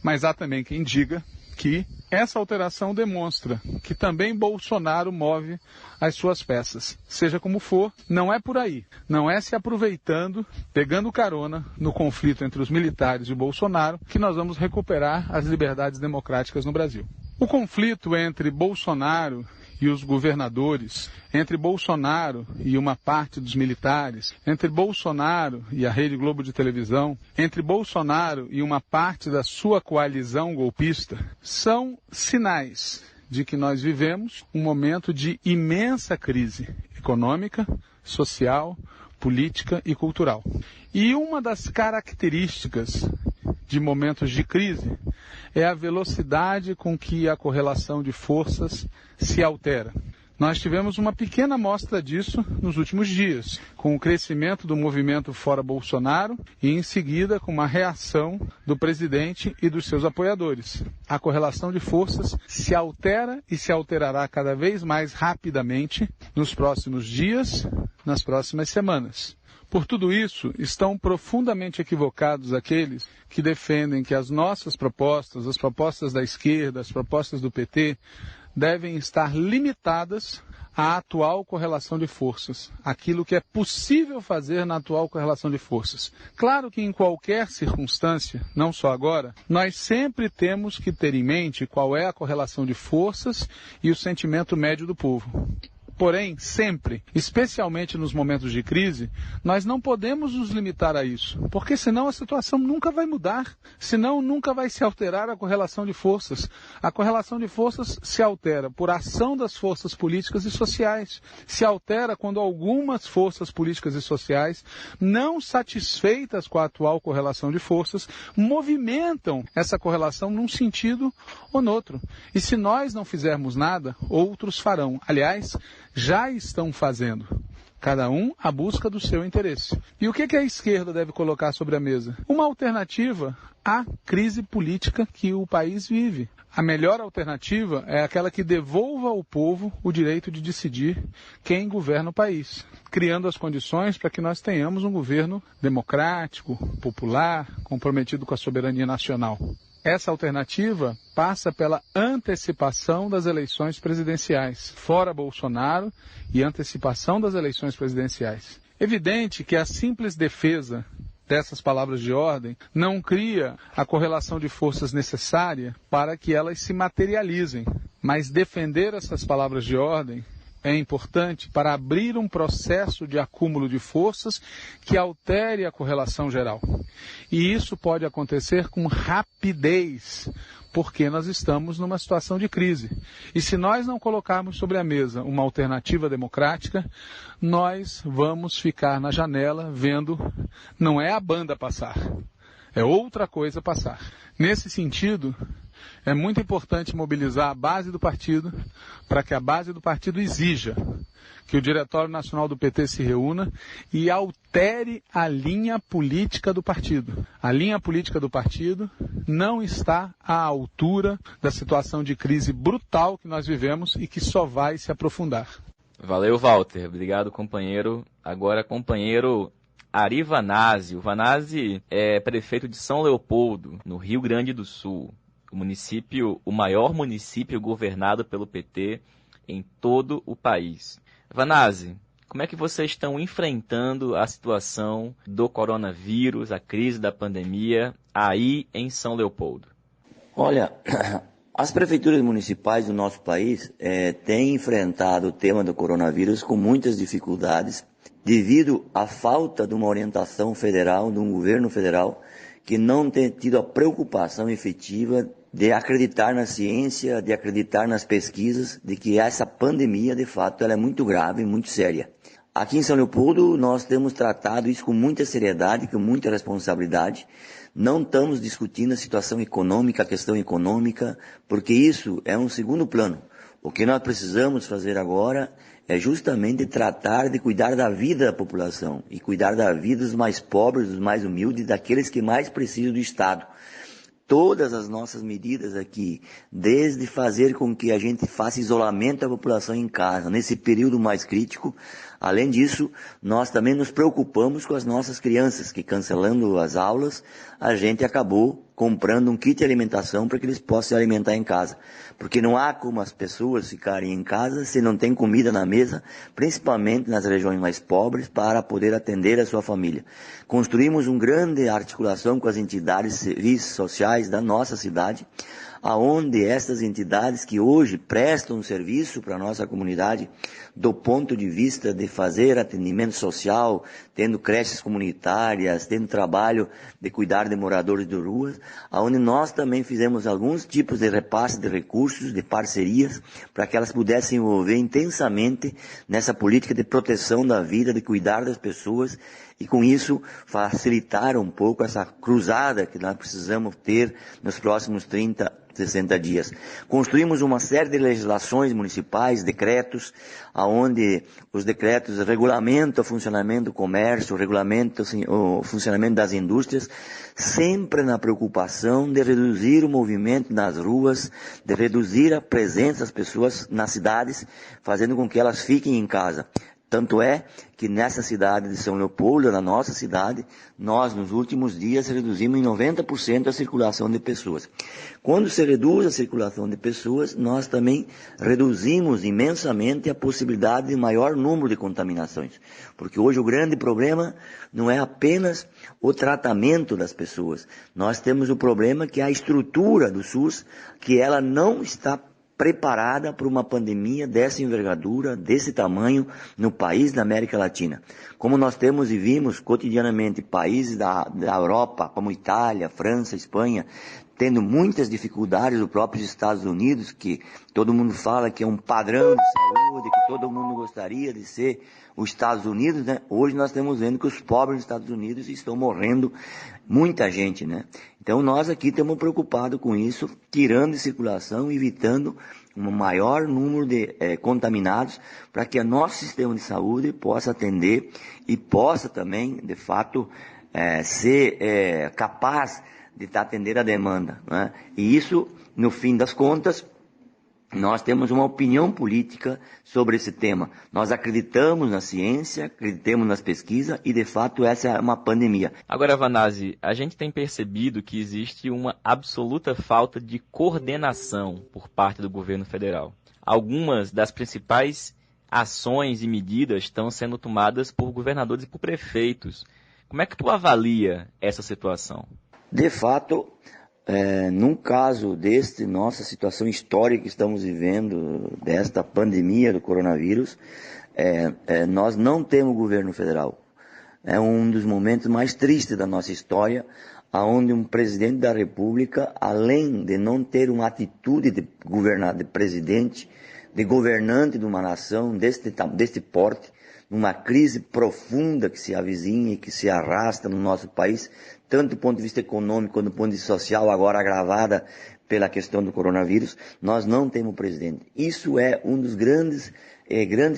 Mas há também quem diga que essa alteração demonstra que também Bolsonaro move as suas peças. Seja como for, não é por aí. Não é se aproveitando, pegando carona no conflito entre os militares e o Bolsonaro, que nós vamos recuperar as liberdades democráticas no Brasil. O conflito entre Bolsonaro e os governadores, entre Bolsonaro e uma parte dos militares, entre Bolsonaro e a Rede Globo de televisão, entre Bolsonaro e uma parte da sua coalizão golpista, são sinais de que nós vivemos um momento de imensa crise econômica, social, política e cultural. E uma das características de momentos de crise é a velocidade com que a correlação de forças se altera. Nós tivemos uma pequena amostra disso nos últimos dias, com o crescimento do movimento Fora Bolsonaro e, em seguida, com uma reação do presidente e dos seus apoiadores. A correlação de forças se altera e se alterará cada vez mais rapidamente nos próximos dias, nas próximas semanas. Por tudo isso, estão profundamente equivocados aqueles que defendem que as nossas propostas, as propostas da esquerda, as propostas do PT, devem estar limitadas à atual correlação de forças, aquilo que é possível fazer na atual correlação de forças. Claro que em qualquer circunstância, não só agora, nós sempre temos que ter em mente qual é a correlação de forças e o sentimento médio do povo. Porém, sempre, especialmente nos momentos de crise, nós não podemos nos limitar a isso, porque senão a situação nunca vai mudar, senão nunca vai se alterar a correlação de forças. A correlação de forças se altera por ação das forças políticas e sociais, se altera quando algumas forças políticas e sociais, não satisfeitas com a atual correlação de forças, movimentam essa correlação num sentido ou no outro. E se nós não fizermos nada, outros farão. Aliás, já estão fazendo, cada um à busca do seu interesse. E o que a esquerda deve colocar sobre a mesa? Uma alternativa à crise política que o país vive. A melhor alternativa é aquela que devolva ao povo o direito de decidir quem governa o país, criando as condições para que nós tenhamos um governo democrático, popular, comprometido com a soberania nacional. Essa alternativa passa pela antecipação das eleições presidenciais, fora Bolsonaro, e antecipação das eleições presidenciais. Evidente que a simples defesa dessas palavras de ordem não cria a correlação de forças necessária para que elas se materializem, mas defender essas palavras de ordem é importante para abrir um processo de acúmulo de forças que altere a correlação geral. E isso pode acontecer com rapidez, porque nós estamos numa situação de crise. E se nós não colocarmos sobre a mesa uma alternativa democrática, nós vamos ficar na janela vendo, não é a banda passar, é outra coisa passar. Nesse sentido, é muito importante mobilizar a base do partido para que a base do partido exija que o Diretório Nacional do PT se reúna e altere a linha política do partido. A linha política do partido não está à altura da situação de crise brutal que nós vivemos e que só vai se aprofundar. Valeu, Walter. Obrigado, companheiro. Agora, companheiro Ari Vanazzi. O Vanazzi é prefeito de São Leopoldo, no Rio Grande do Sul. O maior município governado pelo PT em todo o país. Vanazzi, como é que vocês estão enfrentando a situação do coronavírus, a crise da pandemia, aí em São Leopoldo? Olha, as prefeituras municipais do nosso país têm enfrentado o tema do coronavírus com muitas dificuldades, devido à falta de uma orientação federal, de um governo federal, que não tem tido a preocupação efetiva de acreditar na ciência, de acreditar nas pesquisas, de que essa pandemia, de fato, ela é muito grave, muito séria. Aqui em São Leopoldo, nós temos tratado isso com muita seriedade, com muita responsabilidade. Não estamos discutindo a situação econômica, a questão econômica, porque isso é um segundo plano. O que nós precisamos fazer agora é justamente tratar de cuidar da vida da população e cuidar da vida dos mais pobres, dos mais humildes, daqueles que mais precisam do Estado. Todas as nossas medidas aqui, desde fazer com que a gente faça isolamento da população em casa, nesse período mais crítico, Além disso, nós também nos preocupamos com as nossas crianças, que cancelando as aulas, a gente acabou comprando um kit de alimentação para que eles possam se alimentar em casa. Porque não há como as pessoas ficarem em casa se não tem comida na mesa, principalmente nas regiões mais pobres, para poder atender a sua família. Construímos uma grande articulação com as entidades de serviços sociais da nossa cidade, aonde essas entidades que hoje prestam um serviço para a nossa comunidade, do ponto de vista de fazer atendimento social, tendo creches comunitárias, tendo trabalho de cuidar de moradores de ruas, aonde nós também fizemos alguns tipos de repasse de recursos, de parcerias, para que elas pudessem envolver intensamente nessa política de proteção da vida, de cuidar das pessoas, e com isso facilitar um pouco essa cruzada que nós precisamos ter nos próximos 60 dias. Construímos uma série de legislações municipais, decretos, aonde os decretos regulamentam o funcionamento do comércio, regulamentam o funcionamento das indústrias, sempre na preocupação de reduzir o movimento nas ruas, de reduzir a presença das pessoas nas cidades, fazendo com que elas fiquem em casa. Tanto é que nessa cidade de São Leopoldo, na nossa cidade, nós nos últimos dias reduzimos em 90% a circulação de pessoas. Quando se reduz a circulação de pessoas, nós também reduzimos imensamente a possibilidade de maior número de contaminações. Porque hoje o grande problema não é apenas o tratamento das pessoas. Nós temos o problema que é a estrutura do SUS, que ela não está preparada para uma pandemia dessa envergadura, desse tamanho, no país da América Latina. Como nós temos e vimos cotidianamente países da Europa, como Itália, França, Espanha, tendo muitas dificuldades, os próprios Estados Unidos, que todo mundo fala que é um padrão de saúde, que todo mundo gostaria de ser os Estados Unidos, né? Hoje nós estamos vendo que os pobres dos Estados Unidos estão morrendo muita gente, né? Então nós aqui estamos preocupados com isso, tirando de circulação, evitando um maior número de contaminados, para que o nosso sistema de saúde possa atender e possa também, de fato, ser capaz de atender a demanda, né? E isso, no fim das contas, nós temos uma opinião política sobre esse tema. Nós acreditamos na ciência, acreditamos nas pesquisas e, de fato, essa é uma pandemia. Agora, Vanazzi, a gente tem percebido que existe uma absoluta falta de coordenação por parte do governo federal. Algumas das principais ações e medidas estão sendo tomadas por governadores e por prefeitos. Como é que tu avalia essa situação? De fato, num caso deste, nossa situação histórica que estamos vivendo, desta pandemia do coronavírus, nós não temos governo federal. É um dos momentos mais tristes da nossa história, onde um presidente da República, além de não ter uma atitude de presidente, de governante de uma nação deste porte, numa crise profunda que se avizinha e que se arrasta no nosso país, tanto do ponto de vista econômico quanto do ponto de vista social, agora agravada pela questão do coronavírus, nós não temos presidente. Isso é um dos grandes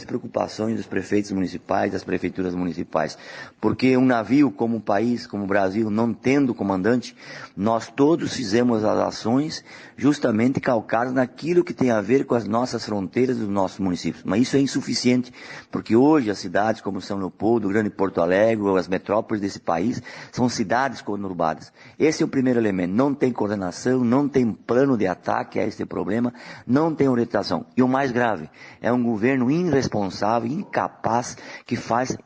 preocupações dos prefeitos municipais, das prefeituras municipais. Porque um navio como um país, como o Brasil, não tendo comandante, nós todos fizemos as ações justamente calcadas naquilo que tem a ver com as nossas fronteiras dos nossos municípios. Mas isso é insuficiente, porque hoje as cidades como São Leopoldo, Grande Porto Alegre, ou as metrópoles desse país, são cidades conurbadas. Esse é o primeiro elemento. Não tem coordenação, não tem plano de ataque a esse problema, não tem orientação. E o mais grave, é um governo irresponsável, incapaz, que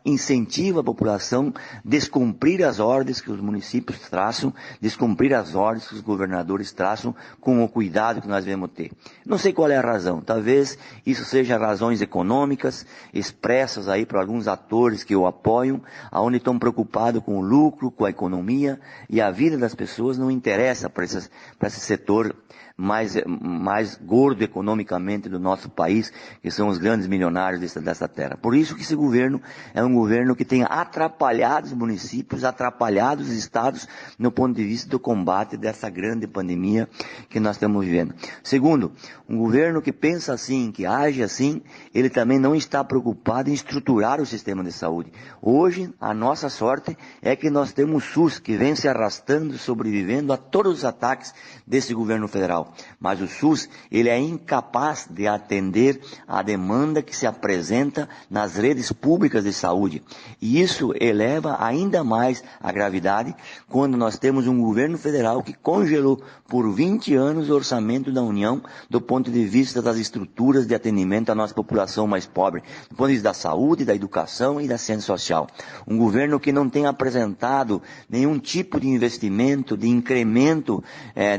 incentiva a população a descumprir as ordens que os municípios traçam, descumprir as ordens que os governadores traçam, com o cuidado que nós devemos ter. Não sei qual é a razão, talvez isso seja razões econômicas, expressas aí por alguns atores que o apoiam, aonde estão preocupados com o lucro, com a economia, e a vida das pessoas não interessa para esse setor mais gordo economicamente do nosso país, que são os grandes milionários dessa terra. Por isso que esse governo é um governo que tem atrapalhado os municípios, atrapalhado os estados no ponto de vista do combate dessa grande pandemia que nós estamos vivendo. Segundo, um governo que pensa assim, que age assim, ele também não está preocupado em estruturar o sistema de saúde. Hoje, a nossa sorte é que nós temos o SUS, que vem se arrastando, sobrevivendo a todos os ataques desse governo federal. Federal. Mas o SUS, ele é incapaz de atender à demanda que se apresenta nas redes públicas de saúde. E isso eleva ainda mais a gravidade quando nós temos um governo federal que congelou por 20 anos o orçamento da União do ponto de vista das estruturas de atendimento à nossa população mais pobre, do ponto de vista da saúde, da educação e da ciência social. Um governo que não tem apresentado nenhum tipo de investimento, de incremento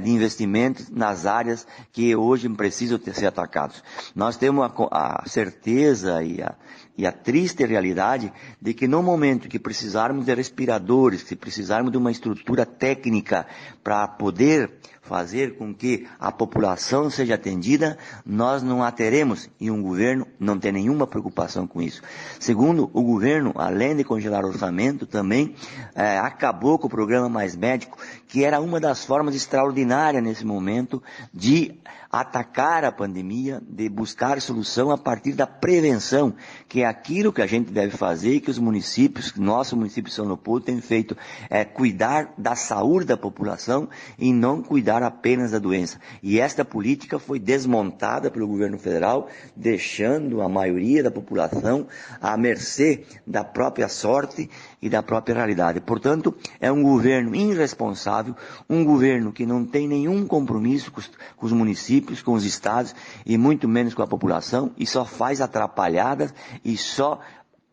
de investimentos nas áreas que hoje precisam ser atacados. Nós temos a certeza e a triste realidade de que no momento que precisarmos de respiradores, se precisarmos de uma estrutura técnica para poder fazer com que a população seja atendida, nós não a teremos, e um governo não tem nenhuma preocupação com isso. Segundo, o governo, além de congelar o orçamento, também acabou com o programa Mais Médico, que era uma das formas extraordinárias nesse momento de atacar a pandemia, de buscar solução a partir da prevenção, que é aquilo que a gente deve fazer e que os municípios, nosso município de São Leopoldo tem feito, cuidar da saúde da população e não cuidar apenas da doença. E esta política foi desmontada pelo governo federal, deixando a maioria da população à mercê da própria sorte e da própria realidade. Portanto, é um governo irresponsável, um governo que não tem nenhum compromisso com os municípios, com os estados e muito menos com a população, e só faz atrapalhadas e só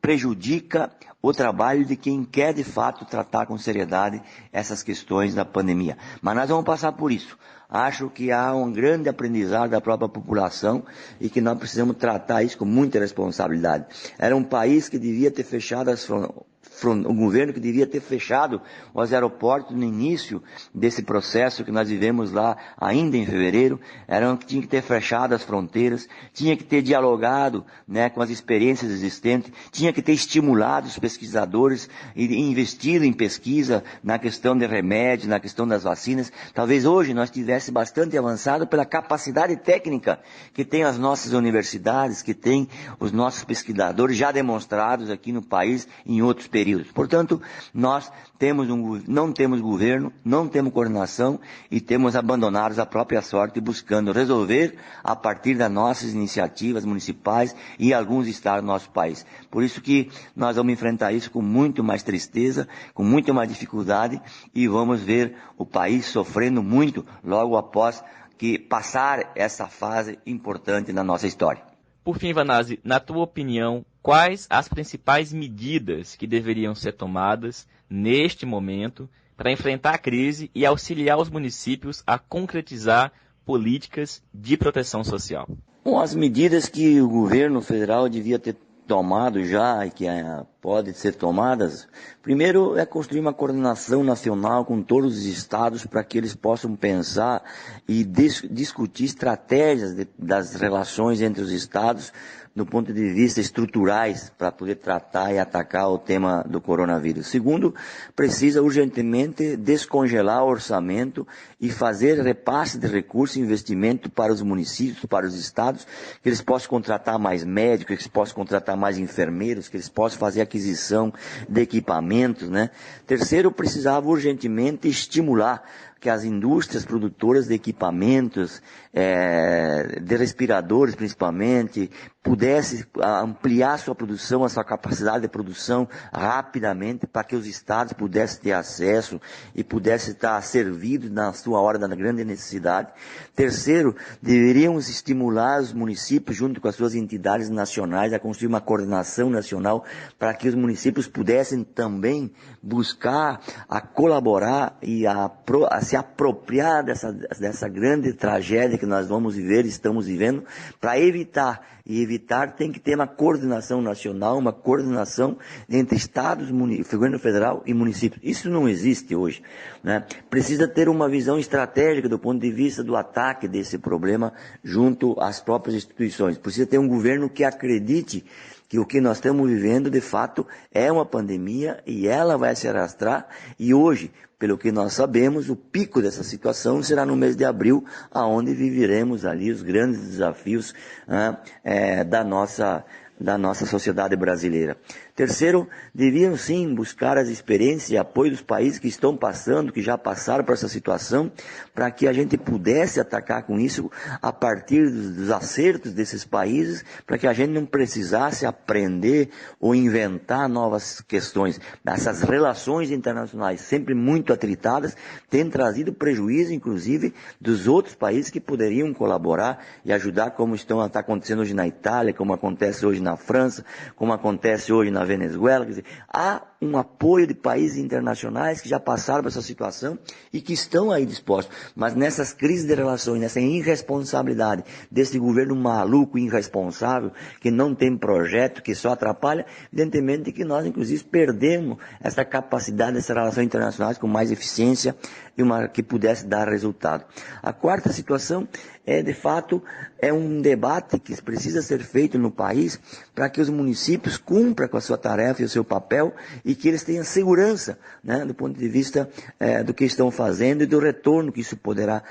prejudica o trabalho de quem quer de fato tratar com seriedade essas questões da pandemia. Mas nós vamos passar por isso. Acho que há um grande aprendizado da própria população e que nós precisamos tratar isso com muita responsabilidade. Era um país que devia ter fechado as fronteiras, um governo que devia ter fechado os aeroportos no início desse processo que nós vivemos lá ainda em fevereiro, tinha que ter fechado as fronteiras, tinha que ter dialogado, com as experiências existentes, tinha que ter estimulado os pesquisadores e investido em pesquisa na questão de remédios, na questão das vacinas. Talvez hoje nós tivesse bastante avançado pela capacidade técnica que tem as nossas universidades, que tem os nossos pesquisadores já demonstrados aqui no país em outros períodos. Portanto, nós não temos governo, não temos coordenação e temos abandonado a própria sorte buscando resolver a partir das nossas iniciativas municipais e alguns estados do nosso país. Por isso que nós vamos enfrentar isso com muito mais tristeza, com muito mais dificuldade e vamos ver o país sofrendo muito logo após que passar essa fase importante na nossa história. Por fim, Vanazzi, na tua opinião, quais as principais medidas que deveriam ser tomadas neste momento para enfrentar a crise e auxiliar os municípios a concretizar políticas de proteção social? Bom, as medidas que o governo federal devia ter tomado já e que podem ser tomadas, primeiro é construir uma coordenação nacional com todos os estados para que eles possam pensar e discutir estratégias das relações entre os estados do ponto de vista estruturais para poder tratar e atacar o tema do coronavírus. Segundo, precisa urgentemente descongelar o orçamento e fazer repasse de recursos e investimento para os municípios, para os estados, que eles possam contratar mais médicos, que eles possam contratar mais enfermeiros, que eles possam fazer aquisição de equipamentos, Terceiro, precisava urgentemente estimular que as indústrias produtoras de equipamentos, de respiradores principalmente, pudesse ampliar sua produção, a sua capacidade de produção rapidamente para que os estados pudessem ter acesso e pudessem estar servidos na sua hora da grande necessidade. Terceiro, deveríamos estimular os municípios, junto com as suas entidades nacionais, a construir uma coordenação nacional para que os municípios pudessem também buscar a colaborar e a se apropriar dessa grande tragédia que nós vamos viver, estamos vivendo, para evitar tem que ter uma coordenação nacional, uma coordenação entre estados, governo federal e municípios. Isso não existe hoje, Precisa ter uma visão estratégica do ponto de vista do ataque desse problema junto às próprias instituições. Precisa ter um governo que acredite que o que nós estamos vivendo, de fato, é uma pandemia e ela vai se arrastar. E hoje, pelo que nós sabemos, o pico dessa situação será no mês de abril, aonde viveremos ali os grandes desafios da nossa da nossa sociedade brasileira. Terceiro, deviam sim buscar as experiências e apoio dos países que estão passando, que já passaram por essa situação, para que a gente pudesse atacar com isso a partir dos acertos desses países, para que a gente não precisasse aprender ou inventar novas questões. Essas relações internacionais sempre muito atritadas têm trazido prejuízo, inclusive, dos outros países que poderiam colaborar e ajudar, como está acontecendo hoje na Itália, como acontece hoje na França, como acontece hoje na Venezuela. Quer dizer, há um apoio de países internacionais que já passaram por essa situação e que estão aí dispostos. Mas nessas crises de relações, nessa irresponsabilidade desse governo maluco, irresponsável, que não tem projeto, que só atrapalha, evidentemente que nós, inclusive, perdemos essa capacidade dessas relações internacionais com mais eficiência e que pudesse dar resultado. A quarta situação de fato, é um debate que precisa ser feito no país para que os municípios cumpram com a sua tarefa e o seu papel e que eles tenham segurança, né, do ponto de vista do que estão fazendo e do retorno que isso poderá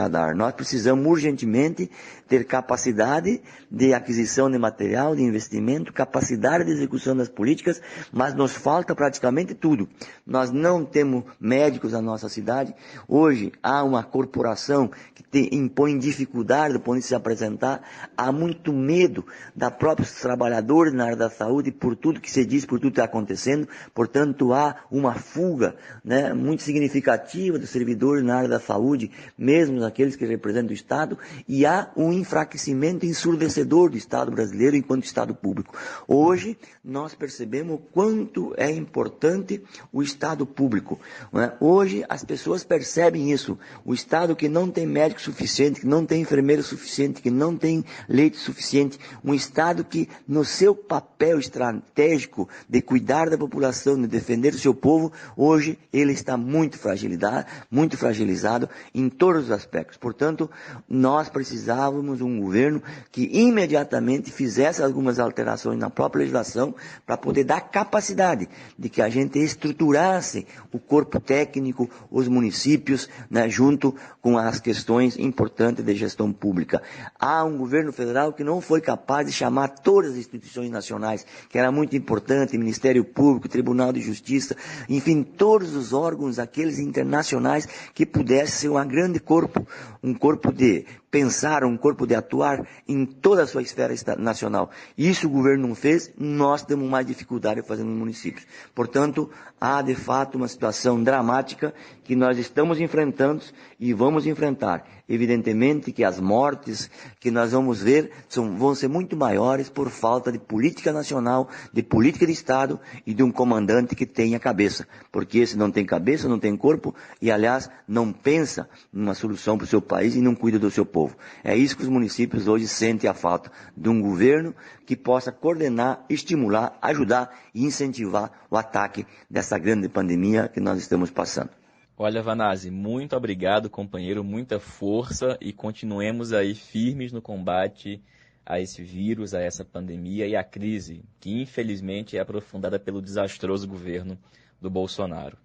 dar. Nós precisamos urgentemente ter capacidade de aquisição de material, de investimento, capacidade de execução das políticas, mas nos falta praticamente tudo. Nós não temos médicos na nossa cidade. Hoje há uma corporação que impõe dificuldade do ponto de se apresentar, há muito medo da próprios trabalhadores na área da saúde por tudo que se diz, por tudo que está acontecendo. Portanto, há uma fuga, né, muito significativa dos servidores na área da saúde, mesmo aqueles que representam o Estado, e há um enfraquecimento ensurdecedor do Estado brasileiro enquanto Estado público. Hoje, nós percebemos o quanto é importante o Estado público, né? Hoje, as pessoas percebem isso. O Estado que não tem médico suficiente, que não tem enfermeiro suficiente, que não tem leite suficiente, um Estado que, no seu papel estratégico de cuidar da população, de defender o seu povo, hoje ele está muito fragilizado em todos os aspectos. Portanto, nós precisávamos de um governo que imediatamente fizesse algumas alterações na própria legislação para poder dar capacidade de que a gente estruturasse o corpo técnico, os municípios, né, junto com as questões importantes de gestão pública. Há um governo federal que não foi capaz de chamar todas as instituições nacionais, que era muito importante, Ministério Público, Tribunal de Justiça, enfim, todos os órgãos, aqueles internacionais que pudessem ser um grande corpo, um corpo de pensar, um corpo de atuar em toda a sua esfera nacional. Isso o governo não fez, nós temos mais dificuldade de fazer nos municípios. Portanto, há de fato uma situação dramática que nós estamos enfrentando e vamos enfrentar. Evidentemente que as mortes que nós vamos ver vão ser muito maiores por falta de política nacional, de política de Estado e de um comandante que tenha cabeça. Porque esse não tem cabeça, não tem corpo e, aliás, não pensa numa solução para o seu país e não cuida do seu povo. É isso que os municípios hoje sentem a falta de um governo que possa coordenar, estimular, ajudar e incentivar o ataque dessa grande pandemia que nós estamos passando. Olha, Vanazzi, muito obrigado, companheiro, muita força e continuemos aí firmes no combate a esse vírus, a essa pandemia e à crise, que infelizmente é aprofundada pelo desastroso governo do Bolsonaro.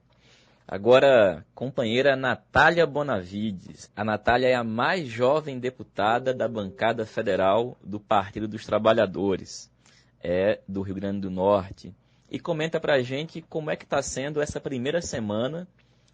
Agora, companheira Natália Bonavides. A Natália é a mais jovem deputada da bancada federal do Partido dos Trabalhadores, é do Rio Grande do Norte, e comenta pra gente como é que está sendo essa primeira semana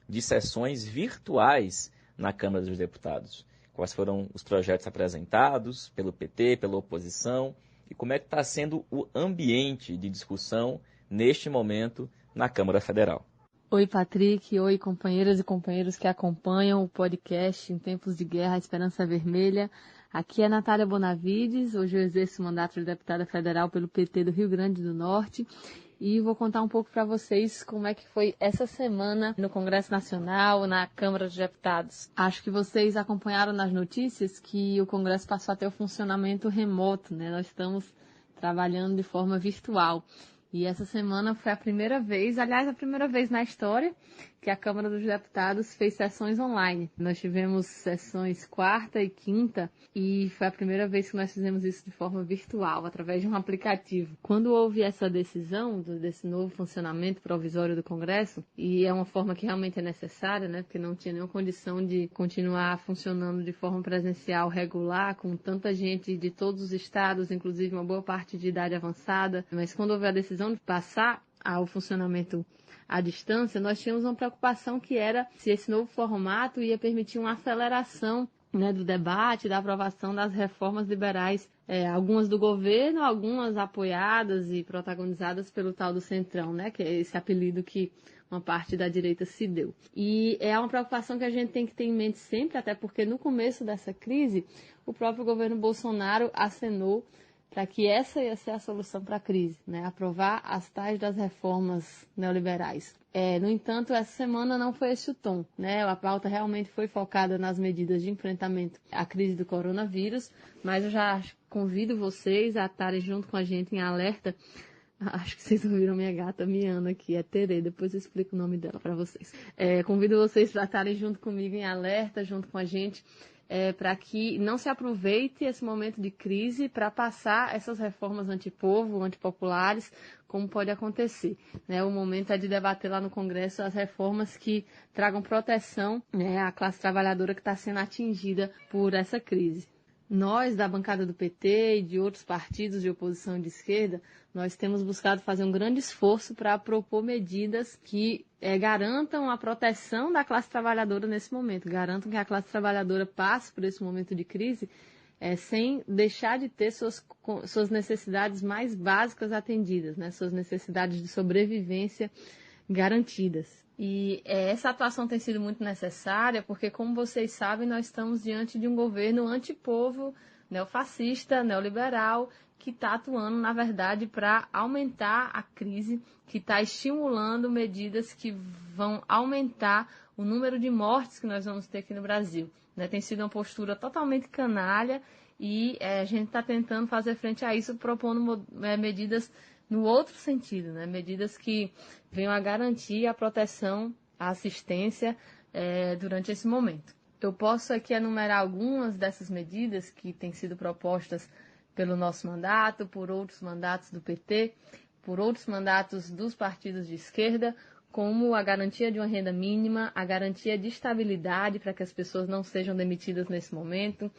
de sessões virtuais na Câmara dos Deputados. Quais foram os projetos apresentados pelo PT, pela oposição, e como é que está sendo o ambiente de discussão neste momento na Câmara Federal. Oi, Patrick. Oi, companheiras e companheiros que acompanham o podcast Em Tempos de Guerra, a Esperança Vermelha. Aqui é Natália Bonavides. Hoje eu exerço o mandato de deputada federal pelo PT do Rio Grande do Norte. E vou contar um pouco para vocês como é que foi essa semana no Congresso Nacional, na Câmara dos Deputados. Acho que vocês acompanharam nas notícias que o Congresso passou a ter o funcionamento remoto, né? Nós estamos trabalhando de forma virtual. E essa semana foi a primeira vez, aliás, a primeira vez na história que a Câmara dos Deputados fez sessões online. Nós tivemos sessões quarta e quinta e foi a primeira vez que nós fizemos isso de forma virtual, através de um aplicativo. Quando houve essa decisão desse novo funcionamento provisório do Congresso, e é uma forma que realmente é necessária, né, porque não tinha nenhuma condição de continuar funcionando de forma presencial regular, com tanta gente de todos os estados, inclusive uma boa parte de idade avançada, mas quando houve a decisão de passar ao funcionamento à distância, nós tínhamos uma preocupação que era se esse novo formato ia permitir uma aceleração, né, do debate, da aprovação das reformas liberais, algumas do governo, algumas apoiadas e protagonizadas pelo tal do Centrão, né, que é esse apelido que uma parte da direita se deu. E é uma preocupação que a gente tem que ter em mente sempre, até porque no começo dessa crise, o próprio governo Bolsonaro acenou para que essa ia ser a solução para a crise, né? Aprovar as tais das reformas neoliberais. No entanto, essa semana não foi esse o tom, né? A pauta realmente foi focada nas medidas de enfrentamento à crise do coronavírus, mas eu já convido vocês a estarem junto com a gente em alerta. Acho que vocês ouviram minha gata miando aqui, é Tere, depois eu explico o nome dela para vocês. Convido vocês para estarem junto comigo em alerta, junto com a gente, para que não se aproveite esse momento de crise para passar essas reformas antipovo, antipopulares, como pode acontecer. Né? O momento é de debater lá no Congresso as reformas que tragam proteção, né, à classe trabalhadora que está sendo atingida por essa crise. Nós, da bancada do PT e de outros partidos de oposição de esquerda, nós temos buscado fazer um grande esforço para propor medidas que garantam a proteção da classe trabalhadora nesse momento, garantam que a classe trabalhadora passe por esse momento de crise sem deixar de ter suas necessidades mais básicas atendidas, né? Suas necessidades de sobrevivência garantidas. E essa atuação tem sido muito necessária porque, como vocês sabem, nós estamos diante de um governo antipovo, neofascista, neoliberal, que está atuando, na verdade, para aumentar a crise, que está estimulando medidas que vão aumentar o número de mortes que nós vamos ter aqui no Brasil. Né? Tem sido uma postura totalmente canalha e a gente está tentando fazer frente a isso, propondo medidas no outro sentido, né? Medidas que venham a garantir a proteção, a assistência durante esse momento. Eu posso aqui enumerar algumas dessas medidas que têm sido propostas pelo nosso mandato, por outros mandatos do PT, por outros mandatos dos partidos de esquerda, como a garantia de uma renda mínima, a garantia de estabilidade para que as pessoas não sejam demitidas nesse momento,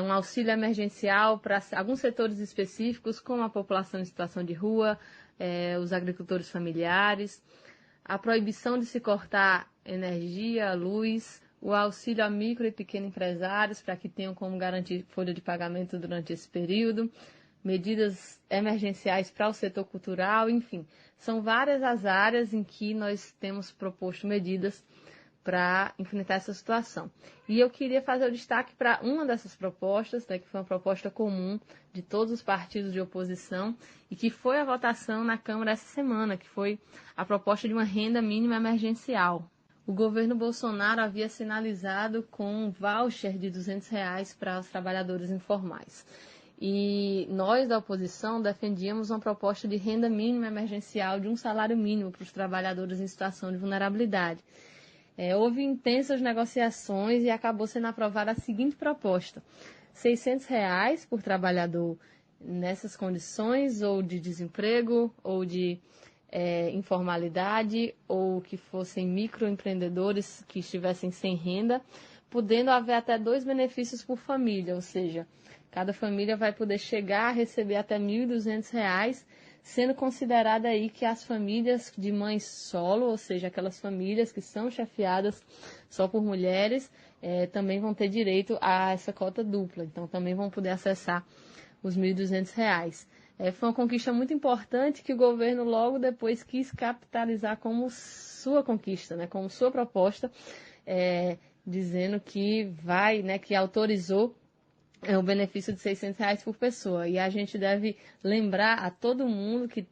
um auxílio emergencial para alguns setores específicos, como a população em situação de rua, os agricultores familiares, a proibição de se cortar energia, luz, o auxílio a micro e pequeno empresários para que tenham como garantir folha de pagamento durante esse período, medidas emergenciais para o setor cultural, enfim. São várias as áreas em que nós temos proposto medidas para enfrentar essa situação. E eu queria fazer o destaque para uma dessas propostas, né, que foi uma proposta comum de todos os partidos de oposição e que foi a votação na Câmara essa semana, que foi a proposta de uma renda mínima emergencial. O governo Bolsonaro havia sinalizado com um voucher de R$200 para os trabalhadores informais. E nós, da oposição, defendíamos uma proposta de renda mínima emergencial de um salário mínimo para os trabalhadores em situação de vulnerabilidade. Houve intensas negociações e acabou sendo aprovada a seguinte proposta: R$600 por trabalhador nessas condições, ou de desemprego, ou de informalidade, ou que fossem microempreendedores que estivessem sem renda, podendo haver até 2 benefícios por família, ou seja, cada família vai poder chegar a receber até R$1.200, sendo considerada aí que as famílias de mães solo, ou seja, aquelas famílias que são chefiadas só por mulheres, também vão ter direito a essa cota dupla. Então, também vão poder acessar os R$1.200. Foi uma conquista muito importante que o governo logo depois quis capitalizar como sua conquista, né, como sua proposta, dizendo que que autorizou o benefício de R$600 por pessoa. E a gente deve lembrar a todo mundo que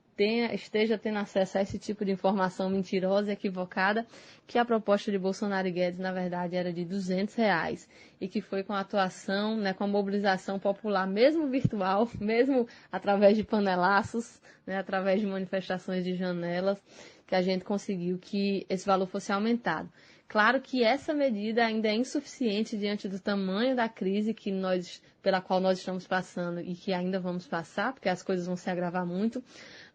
esteja tendo acesso a esse tipo de informação mentirosa e equivocada, que a proposta de Bolsonaro e Guedes, na verdade, era de R$200, e que foi com a atuação, né, com a mobilização popular, mesmo virtual, mesmo através de panelaços, né, através de manifestações de janelas, que a gente conseguiu que esse valor fosse aumentado. Claro que essa medida ainda é insuficiente diante do tamanho da crise pela qual nós estamos passando e que ainda vamos passar, porque as coisas vão se agravar muito,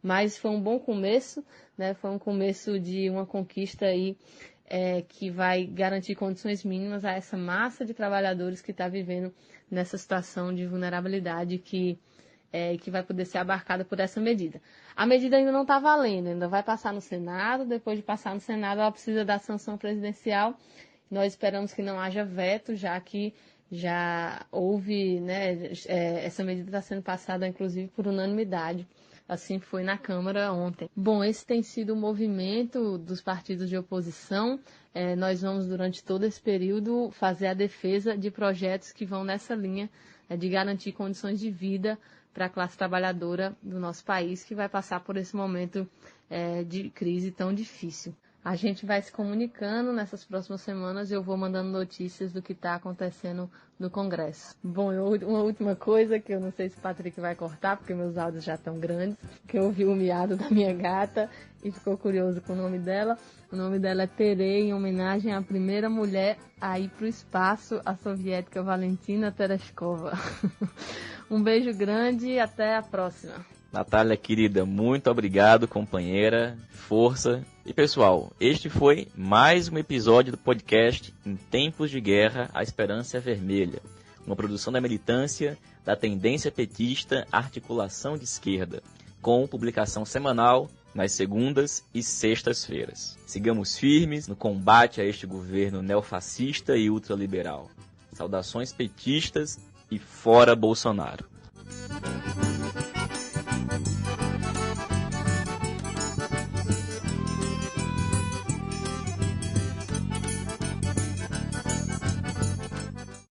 mas foi um bom começo, né? Foi um começo de uma conquista aí que vai garantir condições mínimas a essa massa de trabalhadores que está vivendo nessa situação de vulnerabilidade que vai poder ser abarcada por essa medida. A medida ainda não está valendo, ainda vai passar no Senado. Depois de passar no Senado, ela precisa da sanção presidencial. Nós esperamos que não haja veto, já que já houve, né, essa medida está sendo passada, inclusive, por unanimidade. Assim foi na Câmara ontem. Bom, esse tem sido o movimento dos partidos de oposição. Nós vamos, durante todo esse período, fazer a defesa de projetos que vão nessa linha de garantir condições de vida para a classe trabalhadora do nosso país, que vai passar por esse momento de crise tão difícil. A gente vai se comunicando nessas próximas semanas e eu vou mandando notícias do que está acontecendo no Congresso. Bom, uma última coisa que eu não sei se o Patrick vai cortar, porque meus áudios já estão grandes, que eu ouvi o miado da minha gata e ficou curioso com o nome dela. O nome dela é Terei, em homenagem à primeira mulher a ir para o espaço, a soviética Valentina Tereshkova. Um beijo grande e até a próxima. Natália, querida, muito obrigado, companheira, força. E pessoal, este foi mais um episódio do podcast Em Tempos de Guerra, a Esperança é Vermelha, uma produção da militância da tendência petista Articulação de Esquerda, com publicação semanal nas segundas e sextas-feiras. Sigamos firmes no combate a este governo neofascista e ultraliberal. Saudações petistas e fora Bolsonaro.